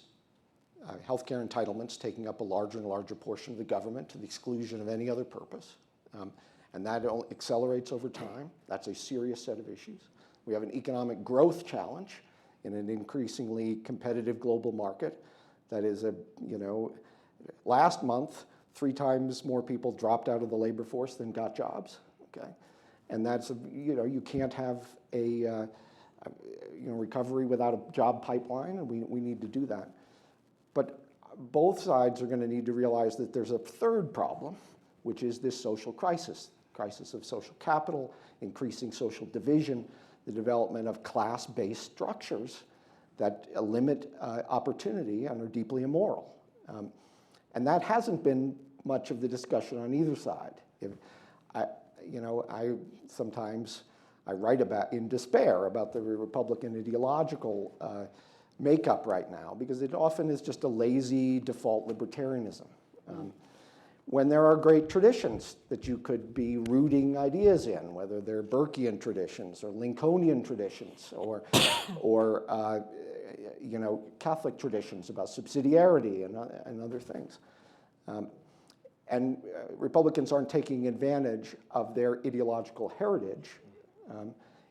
healthcare entitlements taking up a larger and larger portion of the government to the exclusion of any other purpose. And that accelerates over time. That's a serious set of issues. We have an economic growth challenge in an increasingly competitive global market that is last month, 3 times more people dropped out of the labor force than got jobs, okay? And that's, you can't have a recovery without a job pipeline, and we need to do that. But both sides are going to need to realize that there's a third problem, which is this social crisis of social capital, increasing social division, the development of class-based structures that limit opportunity and are deeply immoral. And that hasn't been much of the discussion on either side. Sometimes I write about, in despair, about the Republican ideological makeup right now, because it often is just a lazy default libertarianism. When there are great traditions that you could be rooting ideas in, whether they're Burkean traditions or Lincolnian traditions or Catholic traditions about subsidiarity and other things. And Republicans aren't taking advantage of their ideological heritage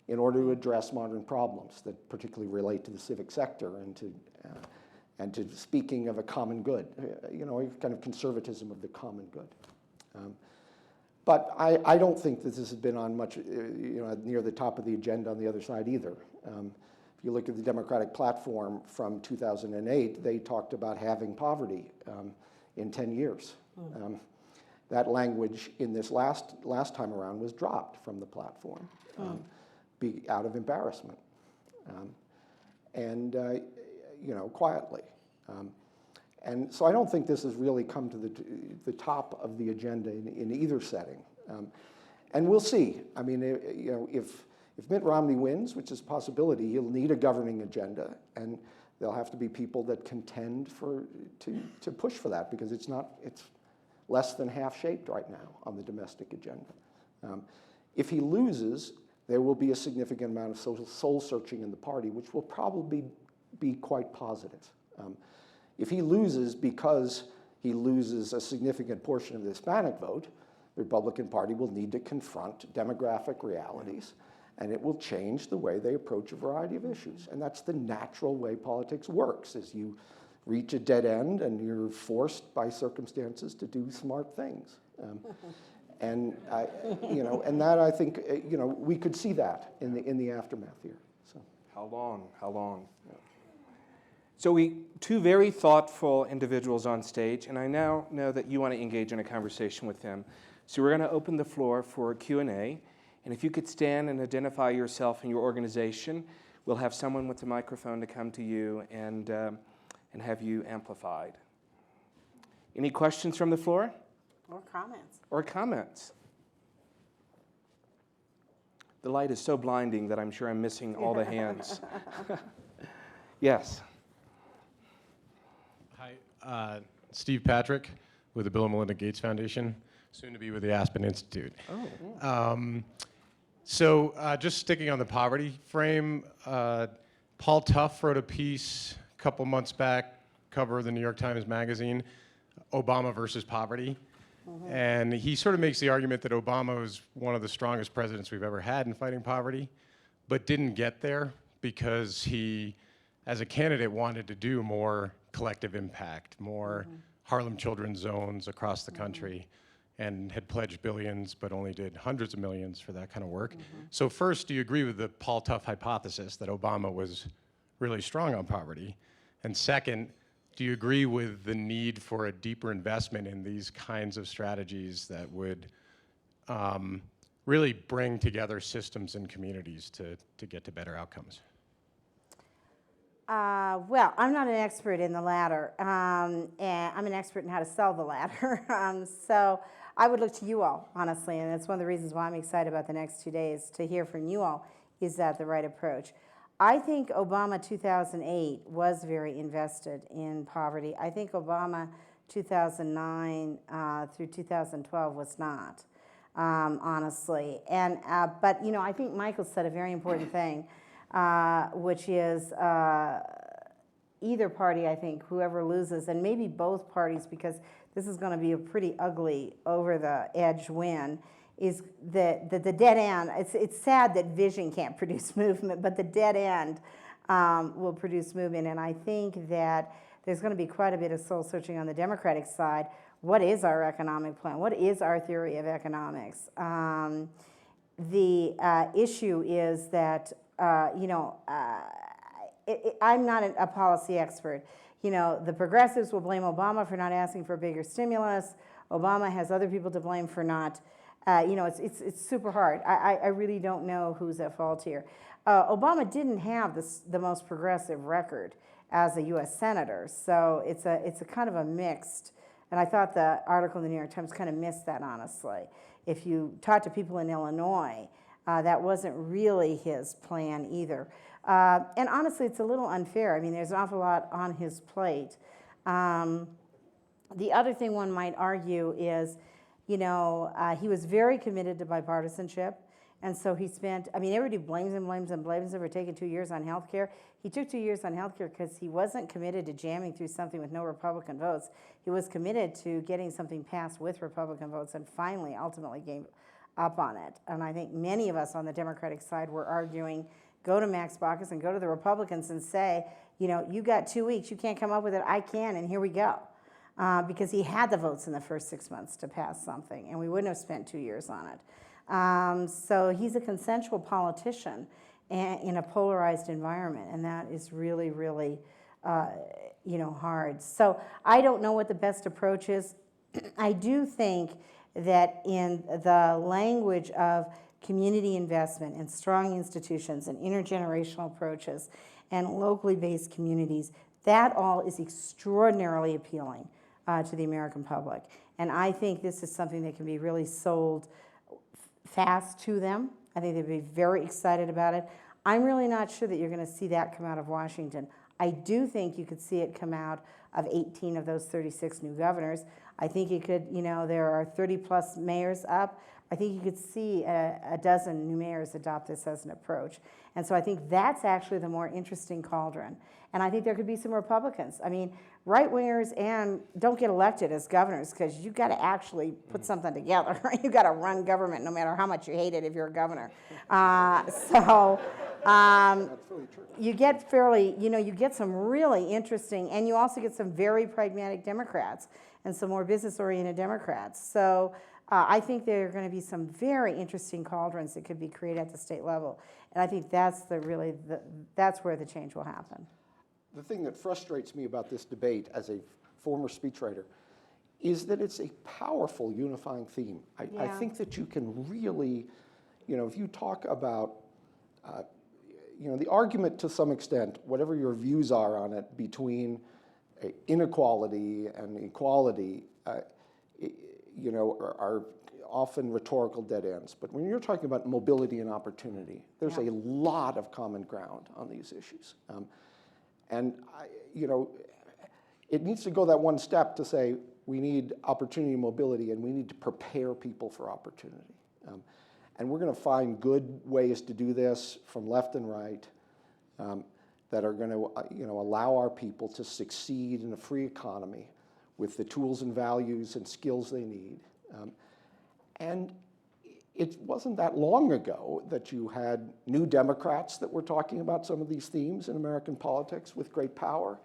in order to address modern problems that particularly relate to the civic sector and to speaking of a common good, kind of conservatism of the common good. But I don't think that this has been on much, near the top of the agenda on the other side either. If you look at the Democratic platform from 2008, they talked about halving poverty in 10 years. That language in this last time around was dropped from the platform out of embarrassment and quietly. And so I don't think this has really come to the top of the agenda in either setting. And we'll see. I mean, if Mitt Romney wins, which is a possibility, he'll need a governing agenda, and there'll have to be people that contend to push for that, because it's less than half-shaped right now on the domestic agenda. If he loses, there will be a significant amount of soul-searching in the party, which will probably be quite positive. If he loses because he loses a significant portion of the Hispanic vote, the Republican Party will need to confront demographic realities, and it will change the way they approach a variety of issues. And that's the natural way politics works, is you reach a dead end and you're forced by circumstances to do smart things. And that, I think, we could see that in the aftermath here. So. How long? So two very thoughtful individuals on stage, and I now know that you want to engage in a conversation with them. So we're going to open the floor for Q&A, and if you could stand and identify yourself and your organization, we'll have someone with the microphone to come to you and have you amplified. Any questions from the floor? Or comments? The light is so blinding that I'm sure I'm missing all the hands. Yes. Hi, Steve Patrick with the Bill and Melinda Gates Foundation, soon to be with the Aspen Institute. So just sticking on the poverty frame, Paul Tuff wrote a piece a couple months back, cover of the New York Times Magazine, Obama versus poverty. And he sort of makes the argument that Obama was one of the strongest presidents we've ever had in fighting poverty, but didn't get there because he, as a candidate, wanted to do more collective impact, more Harlem Children's Zones across the country, and had pledged billions, but only did hundreds of millions for that kind of work. So first, do you agree with the Paul Tuff hypothesis that Obama was really strong on poverty? And second, do you agree with the need for a deeper investment in these kinds of strategies that would really bring together systems and communities to get to better outcomes? Well, I'm not an expert in the latter, and I'm an expert in how to sell the latter. So I would look to you all, honestly, and that's one of the reasons why I'm excited about the next 2 days, to hear from you all. Is that the right approach? I think Obama 2008 was very invested in poverty. I think Obama 2009 through 2012 was not, honestly. And but I think Michael said a very important thing, which is either party, I think, whoever loses, and maybe both parties, because this is going to be a pretty ugly over-the-edge win, is the dead end. It's sad that vision can't produce movement, but the dead end will produce movement. And I think that there's going to be quite a bit of soul searching on the Democratic side. What is our economic plan? What is our theory of economics? The issue is that, I'm not a policy expert. The progressives will blame Obama for not asking for a bigger stimulus. Obama has other people to blame for not. It's super hard. I really don't know who's at fault here. Obama didn't have the most progressive record as a U.S. senator, so it's a kind of a mixed. And I thought the article in the New York Times kind of missed that, honestly. If you talk to people in Illinois, that wasn't really his plan either. And honestly, it's a little unfair. I mean, there's an awful lot on his plate. The other thing one might argue is, he was very committed to bipartisanship, And so he spent, I mean, everybody blames him for taking 2 years on health care. He took 2 years on health care because he wasn't committed to jamming through something with no Republican votes. He was committed to getting something passed with Republican votes, and finally, ultimately gave up on it. And I think many of us on the Democratic side were arguing, go to Max Baucus and go to the Republicans and say, you know, you got 2 weeks, you can't come up with it, I can, and here we go. Because he had the votes in the first 6 months to pass something, and we wouldn't have spent 2 years on it. So he's a consensual politician in a polarized environment, and that is really, really, you know, hard. So I don't know what the best approach is. I do think that in the language of community investment and strong institutions and intergenerational approaches and locally based communities, that all is extraordinarily appealing to the American public. And I think this is something that can be really sold fast to them. I think they'd be very excited about it. I'm really not sure that you're going to see that come out of Washington. I do think you could see it come out of 18 of those 36 new governors. I think you could, you know, there are 30 plus mayors up. I think you could see a dozen new mayors adopt this as an approach. And so I think that's actually the more interesting cauldron. And I think there could be some Republicans. I mean, right-wingers and don't get elected as governors because you've got to actually put something together. You've got to run government no matter how much you hate it if you're a governor. You get fairly, you know, you get some really interesting, and you also get some very pragmatic Democrats and some more business-oriented Democrats. So I think there are going to be some very interesting cauldrons that could be created at the state level. And I think that's that's where the change will happen. The thing that frustrates me about this debate as a former speechwriter is that it's a powerful unifying theme. I think that you can really, you know, if you talk about, you know, the argument to some extent, whatever your views are on it, between inequality and equality, you know, are often rhetorical dead ends. But when you're talking about mobility and opportunity, there's a lot of common ground on these issues. And, you know, it needs to go that one step to say we need opportunity and mobility, and we need to prepare people for opportunity. And we're going to find good ways to do this from left and right that are going to, you know, allow our people to succeed in a free economy with the tools and values and skills they need. And it wasn't that long ago that you had new Democrats that were talking about some of these themes in American politics with great power.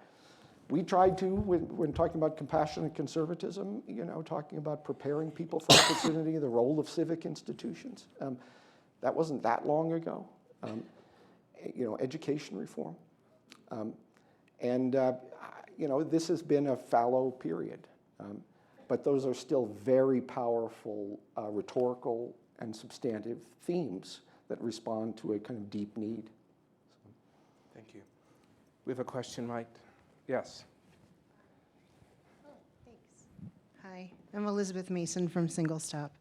We tried to, when talking about compassionate conservatism, you know, talking about preparing people for opportunity, the role of civic institutions. That wasn't that long ago. You know, education reform. You know, this has been a fallow period. But those are still very powerful rhetorical and substantive themes that respond to a kind of deep need. Thank you. We have a question, right? Yes. Thanks. Hi, I'm Elizabeth Mason from Single Stop.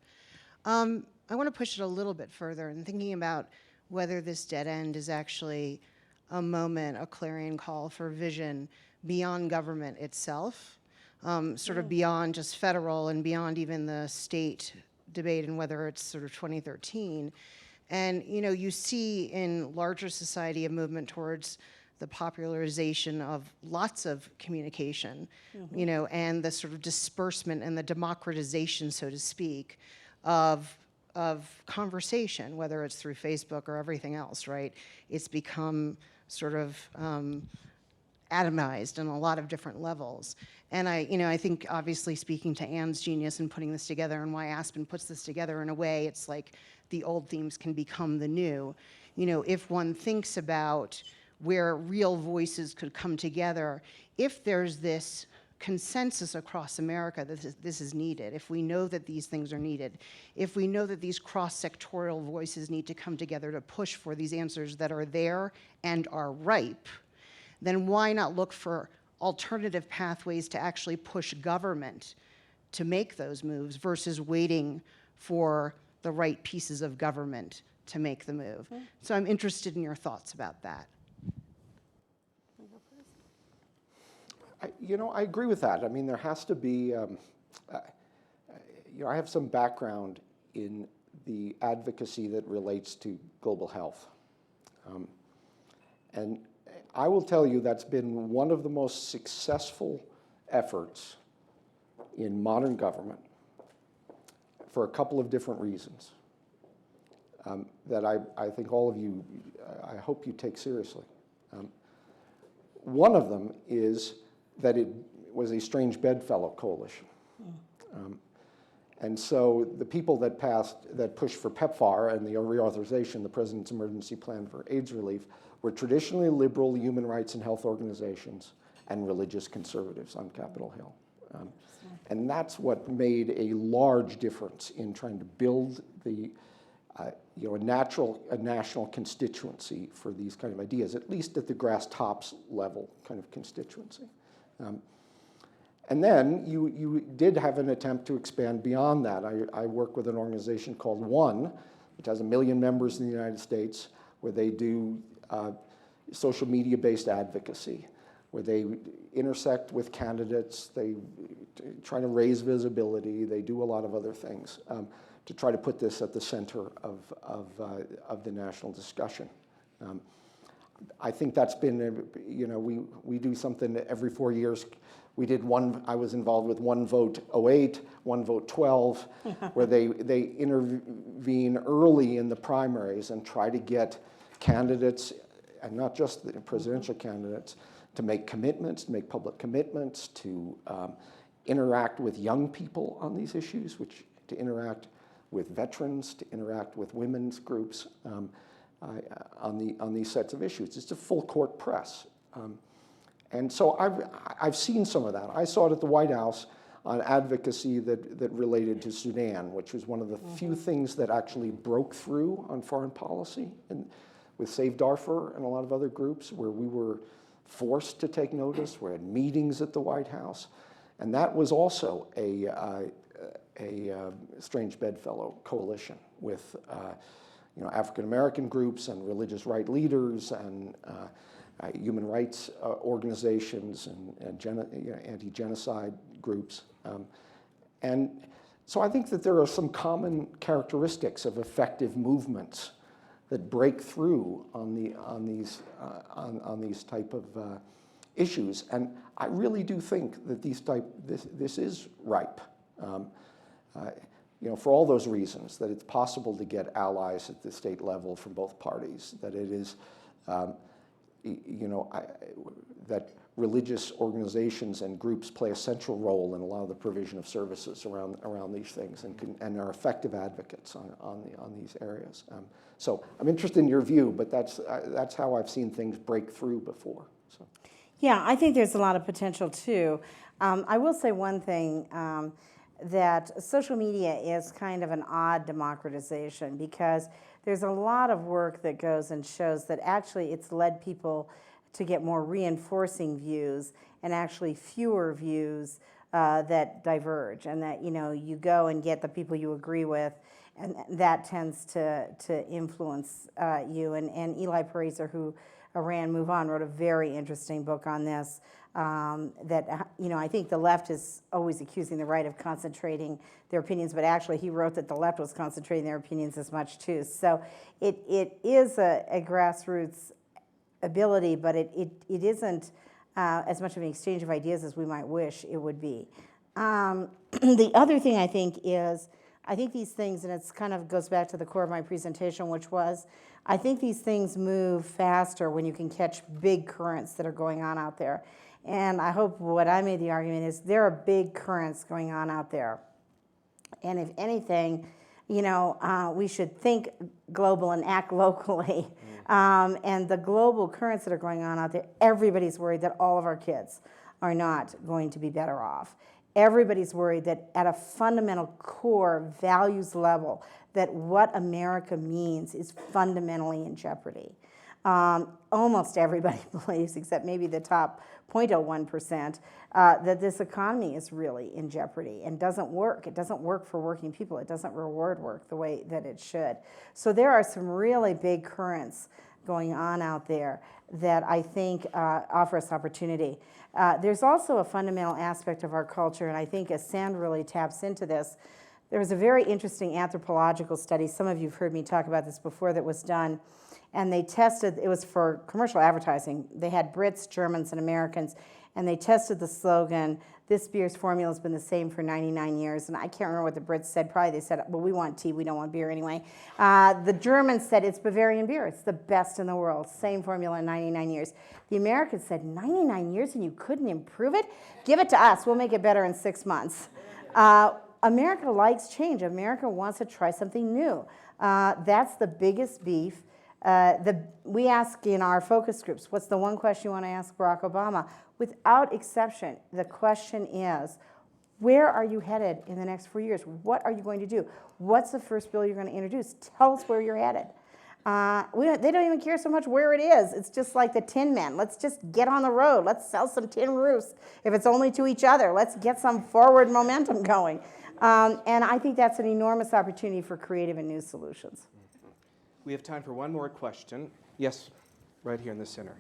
I want to push it a little bit further in thinking about whether this dead end is actually a moment, a clarion call for vision beyond government itself, sort of beyond just federal and beyond even the state debate and whether it's sort of 2013. And, you know, you see in larger society a movement towards the popularization of lots of communication, you know, and the sort of disbursement and the democratization, so to speak, of conversation, whether it's through Facebook or everything else, right? It's become sort of atomized on a lot of different levels. And I think obviously speaking to Anne's genius in putting this together and why Aspen puts this together in a way, it's like the old themes can become the new. You know, if one thinks about where real voices could come together, if there's this consensus across America that this is needed, if we know that these things are needed, if we know that these cross-sectorial voices need to come together to push for these answers that are there and are ripe, then why not look for alternative pathways to actually push government to make those moves versus waiting for the right pieces of government to make the move? So I'm interested in your thoughts about that. You know, I agree with that. I mean, there has to be, you know, I have some background in the advocacy that relates to global health. And I will tell you that's been one of the most successful efforts in modern government for a couple of different reasons that I think all of you, I hope you take seriously. One of them is that it was a strange bedfellow coalition. And so the people that pushed for PEPFAR and the reauthorization, the President's Emergency Plan for AIDS Relief, were traditionally liberal human rights and health organizations and religious conservatives on Capitol Hill. And that's what made a large difference in trying to build the, a national constituency for these kind of ideas, at least at the grass tops level kind of constituency. And then you did have an attempt to expand beyond that. I work with an organization called One, which has 1 million members in the United States, where they do social media-based advocacy, where they intersect with candidates, they try to raise visibility, they do a lot of other things to try to put this at the center of the national discussion. I think that's been, we do something every 4 years. We did one, I was involved with One Vote 08, One Vote 12, where they intervene early in the primaries and try to get candidates, and not just the presidential candidates, to make commitments, to make public commitments, to interact with young people on these issues, to interact with veterans, to interact with women's groups on these sets of issues. It's a full court press. And so I've seen some of that. I saw it at the White House on advocacy that related to Sudan, which was one of the few things that actually broke through on foreign policy, and with Save Darfur and a lot of other groups where we were forced to take notice. We had meetings at the White House. And that was also a strange bedfellow coalition with African-American groups and religious right leaders and human rights organizations and anti-genocide groups. And so I think that there are some common characteristics of effective movements that break through on these type of issues. And I really do think that this is ripe. For all those reasons, that it's possible to get allies at the state level from both parties, that it is, that religious organizations and groups play a central role in a lot of the provision of services around these things and are effective advocates on these areas. So I'm interested in your view, but that's how I've seen things break through before. So. Yeah, I think there's a lot of potential too. I will say one thing, that social media is kind of an odd democratization because there's a lot of work that goes and shows that actually it's led people to get more reinforcing views and actually fewer views that diverge, and that you go and get the people you agree with, and that tends to influence you. And Eli Pariser, who ran Move On, wrote a very interesting book on this. That I think the left is always accusing the right of concentrating their opinions, but actually he wrote that the left was concentrating their opinions as much too. So it is a grassroots ability, but it isn't as much of an exchange of ideas as we might wish it would be. The other thing I think is, I think these things, and it's kind of goes back to the core of my presentation, which was, I think these things move faster when you can catch big currents that are going on out there. And I hope what I made the argument is there are big currents going on out there. And if anything, we should think global and act locally. And the global currents that are going on out there, everybody's worried that all of our kids are not going to be better off. Everybody's worried that at a fundamental core values level, that what America means is fundamentally in jeopardy. Almost everybody believes, except maybe the top 0.01%, that this economy is really in jeopardy and doesn't work. It doesn't work for working people. It doesn't reward work the way that it should. So there are some really big currents going on out there that I think offer us opportunity. There's also a fundamental aspect of our culture, and I think as Sand really taps into this, There was a very interesting anthropological study, some of you have heard me talk about this before, that was done, and they tested, it was for commercial advertising. They had Brits, Germans, and Americans, and they tested the slogan, "This beer's formula has been the same for 99 years." And I can't remember what the Brits said. Probably they said, "Well, we want tea, we don't want beer anyway." The Germans said, "It's Bavarian beer. It's the best in the world. Same formula in 99 years." The Americans said, 99 years and you couldn't improve it? Give it to us. We'll make it better in 6 months. America likes change. America wants to try something new. That's the biggest beef. We ask in our focus groups, what's the one question you want to ask Barack Obama? Without exception, the question is, where are you headed in the next 4 years? What are you going to do? What's the first bill you're going to introduce? Tell us where you're headed. They don't even care so much where it is. It's just like the Tin Men. Let's just get on the road. Let's sell some tin roofs. If it's only to each other, let's get some forward momentum going. And I think that's an enormous opportunity for creative and new solutions. We have time for one more question. Yes, right here in the center.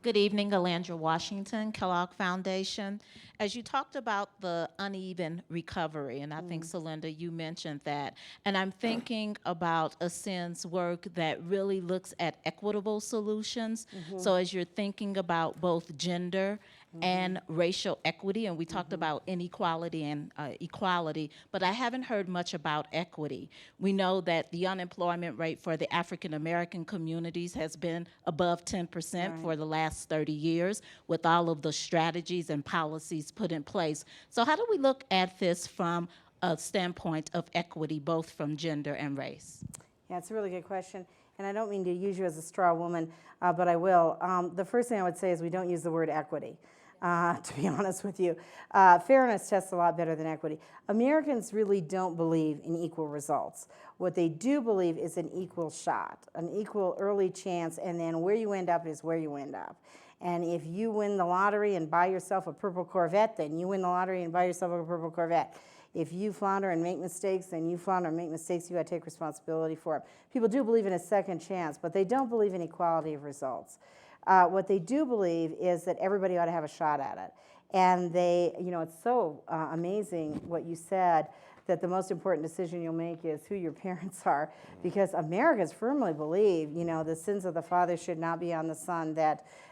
Good evening, Alandra Washington, Kellogg Foundation. As you talked about the uneven recovery, and I think, Celinda, you mentioned that, and I'm thinking about Ascen's work that really looks at equitable solutions. So as you're thinking about both gender and racial equity, and we talked about inequality and equality, but I haven't heard much about equity. We know that the unemployment rate for the African American communities has been above 10% for the last 30 years, with all of the strategies and policies put in place. So how do we look at this from a standpoint of equity, both from gender and race? Yeah, it's a really good question. And I don't mean to use you as a straw woman, but I will. The first thing I would say is we don't use the word equity. To be honest with you. Fairness tests a lot better than equity. Americans really don't believe in equal results. What they do believe is an equal shot, an equal early chance, and then where you end up is where you end up. And if you win the lottery and buy yourself a purple Corvette, then you win the lottery and buy yourself a purple Corvette. If you flounder and make mistakes, then you flounder and make mistakes, you got to take responsibility for them. People do believe in a second chance, but they don't believe in equality of results. What they do believe is that everybody ought to have a shot at it. And they, it's so amazing what you said, that the most important decision you'll make is who your parents are, because Americans firmly believe, the sins of the father should not be on the son,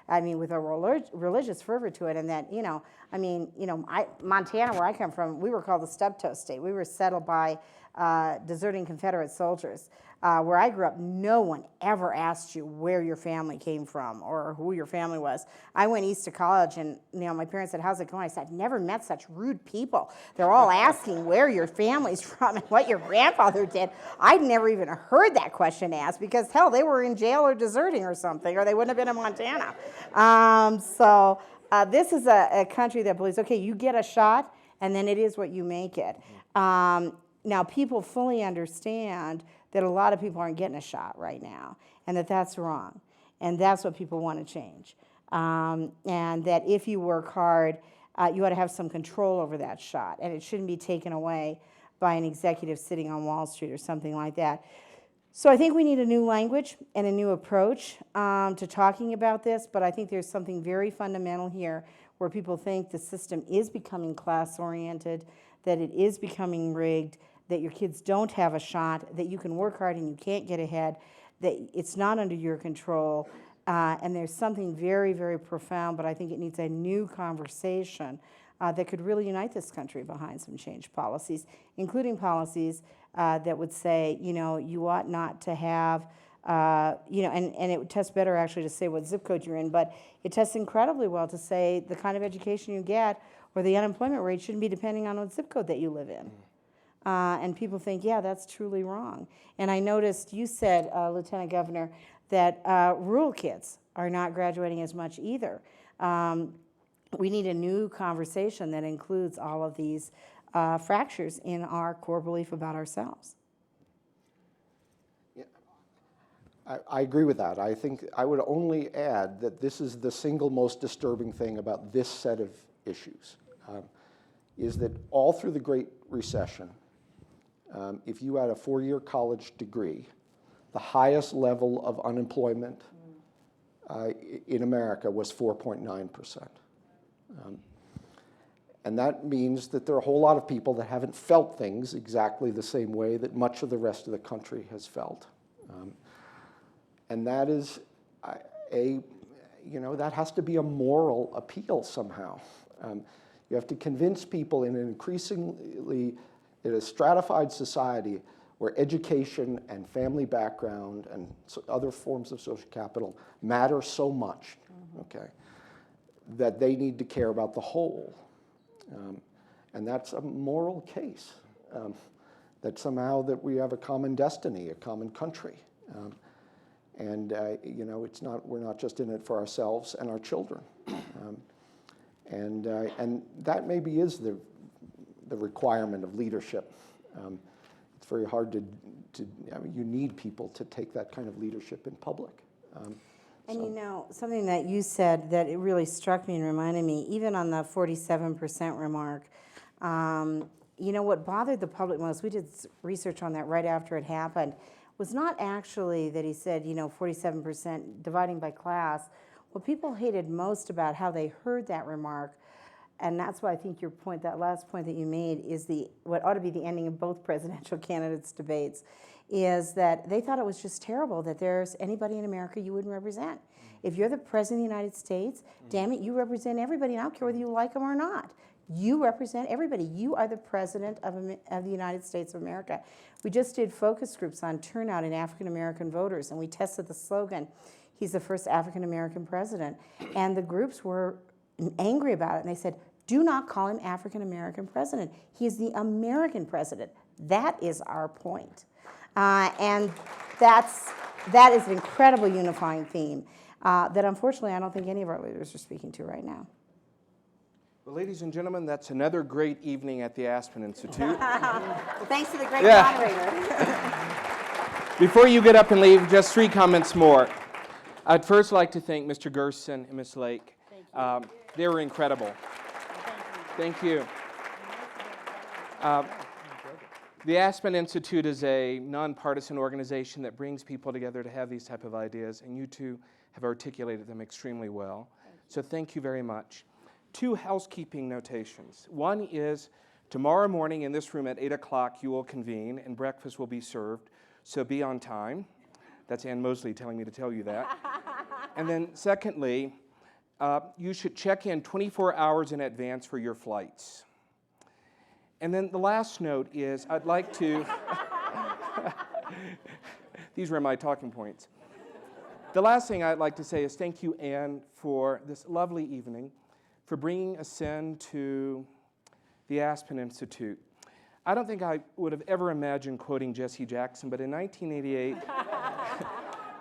with a religious fervor to it, and that, Montana, where I come from, we were called the stub-toe state. We were settled by deserting Confederate soldiers. Where I grew up, no one ever asked you where your family came from or who your family was. I went east to college, and my parents said, "How's it going?" I said, "I've never met such rude people. They're all asking where your family's from and what your grandfather did." I'd never even heard that question asked because, hell, they were in jail or deserting or something, or they wouldn't have been in Montana. This is a country that believes, okay, you get a shot, and then it is what you make it. Now, people fully understand that a lot of people aren't getting a shot right now, and that's wrong. And that's what people want to change. And that if you work hard, you ought to have some control over that shot, and it shouldn't be taken away by an executive sitting on Wall Street or something like that. So I think we need a new language and a new approach to talking about this, but I think there's something very fundamental here where people think the system is becoming class-oriented, that it is becoming rigged, that your kids don't have a shot, that you can work hard and you can't get ahead, that it's not under your control, and there's something very, very profound, but I think it needs a new conversation that could really unite this country behind some change policies, including policies that would say, you ought not to have, and it would test better actually to say what zip code you're in, but it tests incredibly well to say the kind of education you get or the unemployment rate shouldn't be depending on what zip code that you live in. And people think, yeah, that's truly wrong. And I noticed you said, Lieutenant Governor, that rural kids are not graduating as much either. We need a new conversation that includes all of these fractures in our core belief about ourselves. Yeah, I agree with that. I think I would only add that this is the single most disturbing thing about this set of issues, is that all through the Great Recession, if you had a 4-year college degree, the highest level of unemployment in America was 4.9%. And that means that there are a whole lot of people that haven't felt things exactly the same way that much of the rest of the country has felt. And that is that has to be a moral appeal somehow. You have to convince people in an increasingly, in a stratified society where education and family background and other forms of social capital matter so much, okay, that they need to care about the whole. And that's a moral case, that somehow that we have a common destiny, a common country. We're not just in it for ourselves and our children. And that maybe is the requirement of leadership. It's very hard you need people to take that kind of leadership in public. Something that you said that it really struck me and reminded me, even on the 47% remark, what bothered the public most, we did research on that right after it happened, was not actually that he said, 47% dividing by class. What people hated most about how they heard that remark, and that's why I think your point, that last point that you made, is what ought to be the ending of both presidential candidates' debates, is that they thought it was just terrible that there's anybody in America you wouldn't represent. If you're the President of the United States, damn it, you represent everybody, and I don't care whether you like them or not. You represent everybody. You are the President of the United States of America. We just did focus groups on turnout in African-American voters, and we tested the slogan, he's the first African-American president. And the groups were angry about it, and they said, do not call him African-American president. He is the American president. That is our point. And that is an incredible unifying theme that unfortunately I don't think any of our leaders are speaking to right now. Well, ladies and gentlemen, that's another great evening at the Aspen Institute. Well, thanks to the great moderator. Before you get up and leave, just 3 comments more. I'd first like to thank Mr. Gerson and Ms. Lake. Thank you. They were incredible. Thank you. The Aspen Institute is a nonpartisan organization that brings people together to have these type of ideas, and you two have articulated them extremely well. So thank you very much. 2 housekeeping notations. One is tomorrow morning in this room at 8 o'clock you will convene and breakfast will be served, so be on time. That's Ann Mosley telling me to tell you that. And then secondly, you should check in 24 hours in advance for your flights. And then the last note is I'd like to, these were my talking points. The last thing I'd like to say is thank you, Ann, for this lovely evening, for bringing Aspen to the Aspen Institute. I don't think I would have ever imagined quoting Jesse Jackson, but in 1988,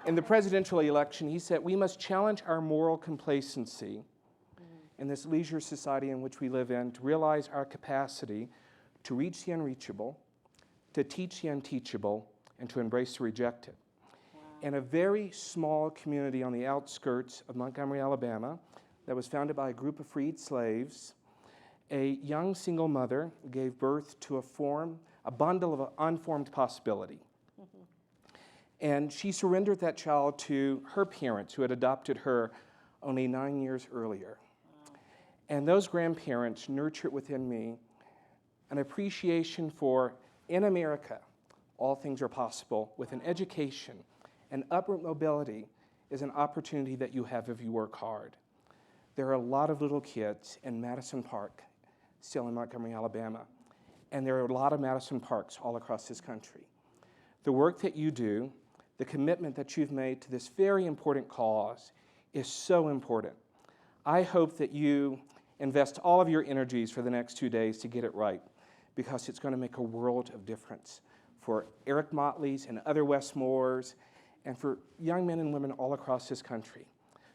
in the presidential election, he said, we must challenge our moral complacency in this leisure society in which we live in to realize our capacity to reach the unreachable, to teach the unteachable, and to embrace the rejected. Wow. In a very small community on the outskirts of Montgomery, Alabama, that was founded by a group of freed slaves, a young single mother gave birth to a bundle of unformed possibility. And she surrendered that child to her parents who had adopted her only 9 years earlier. And those grandparents nurtured within me an appreciation for, in America, all things are possible with an education, and upward mobility is an opportunity that you have if you work hard. There are a lot of little kids in Madison Park, still in Montgomery, Alabama, and there are a lot of Madison Parks all across this country. The work that you do, the commitment that you've made to this very important cause is so important. I hope that you invest all of your energies for the next 2 days to get it right, because it's going to make a world of difference for Eric Motley's and other Westmores, and for young men and women all across this country.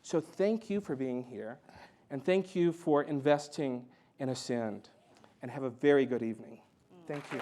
So thank you for being here, and thank you for investing in Ascend, and have a very good evening. Thank you.